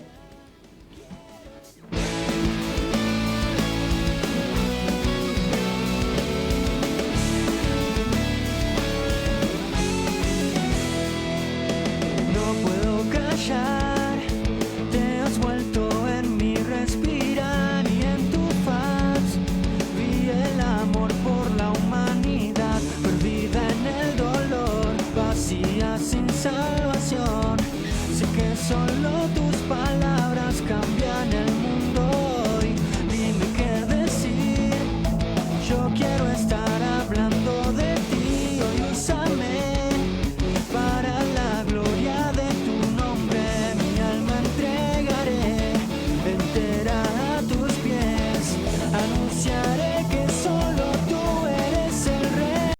Salvación, sé que solo tus palabras cambian el mundo hoy. Dime qué decir, yo quiero estar hablando de ti hoy. acariciaré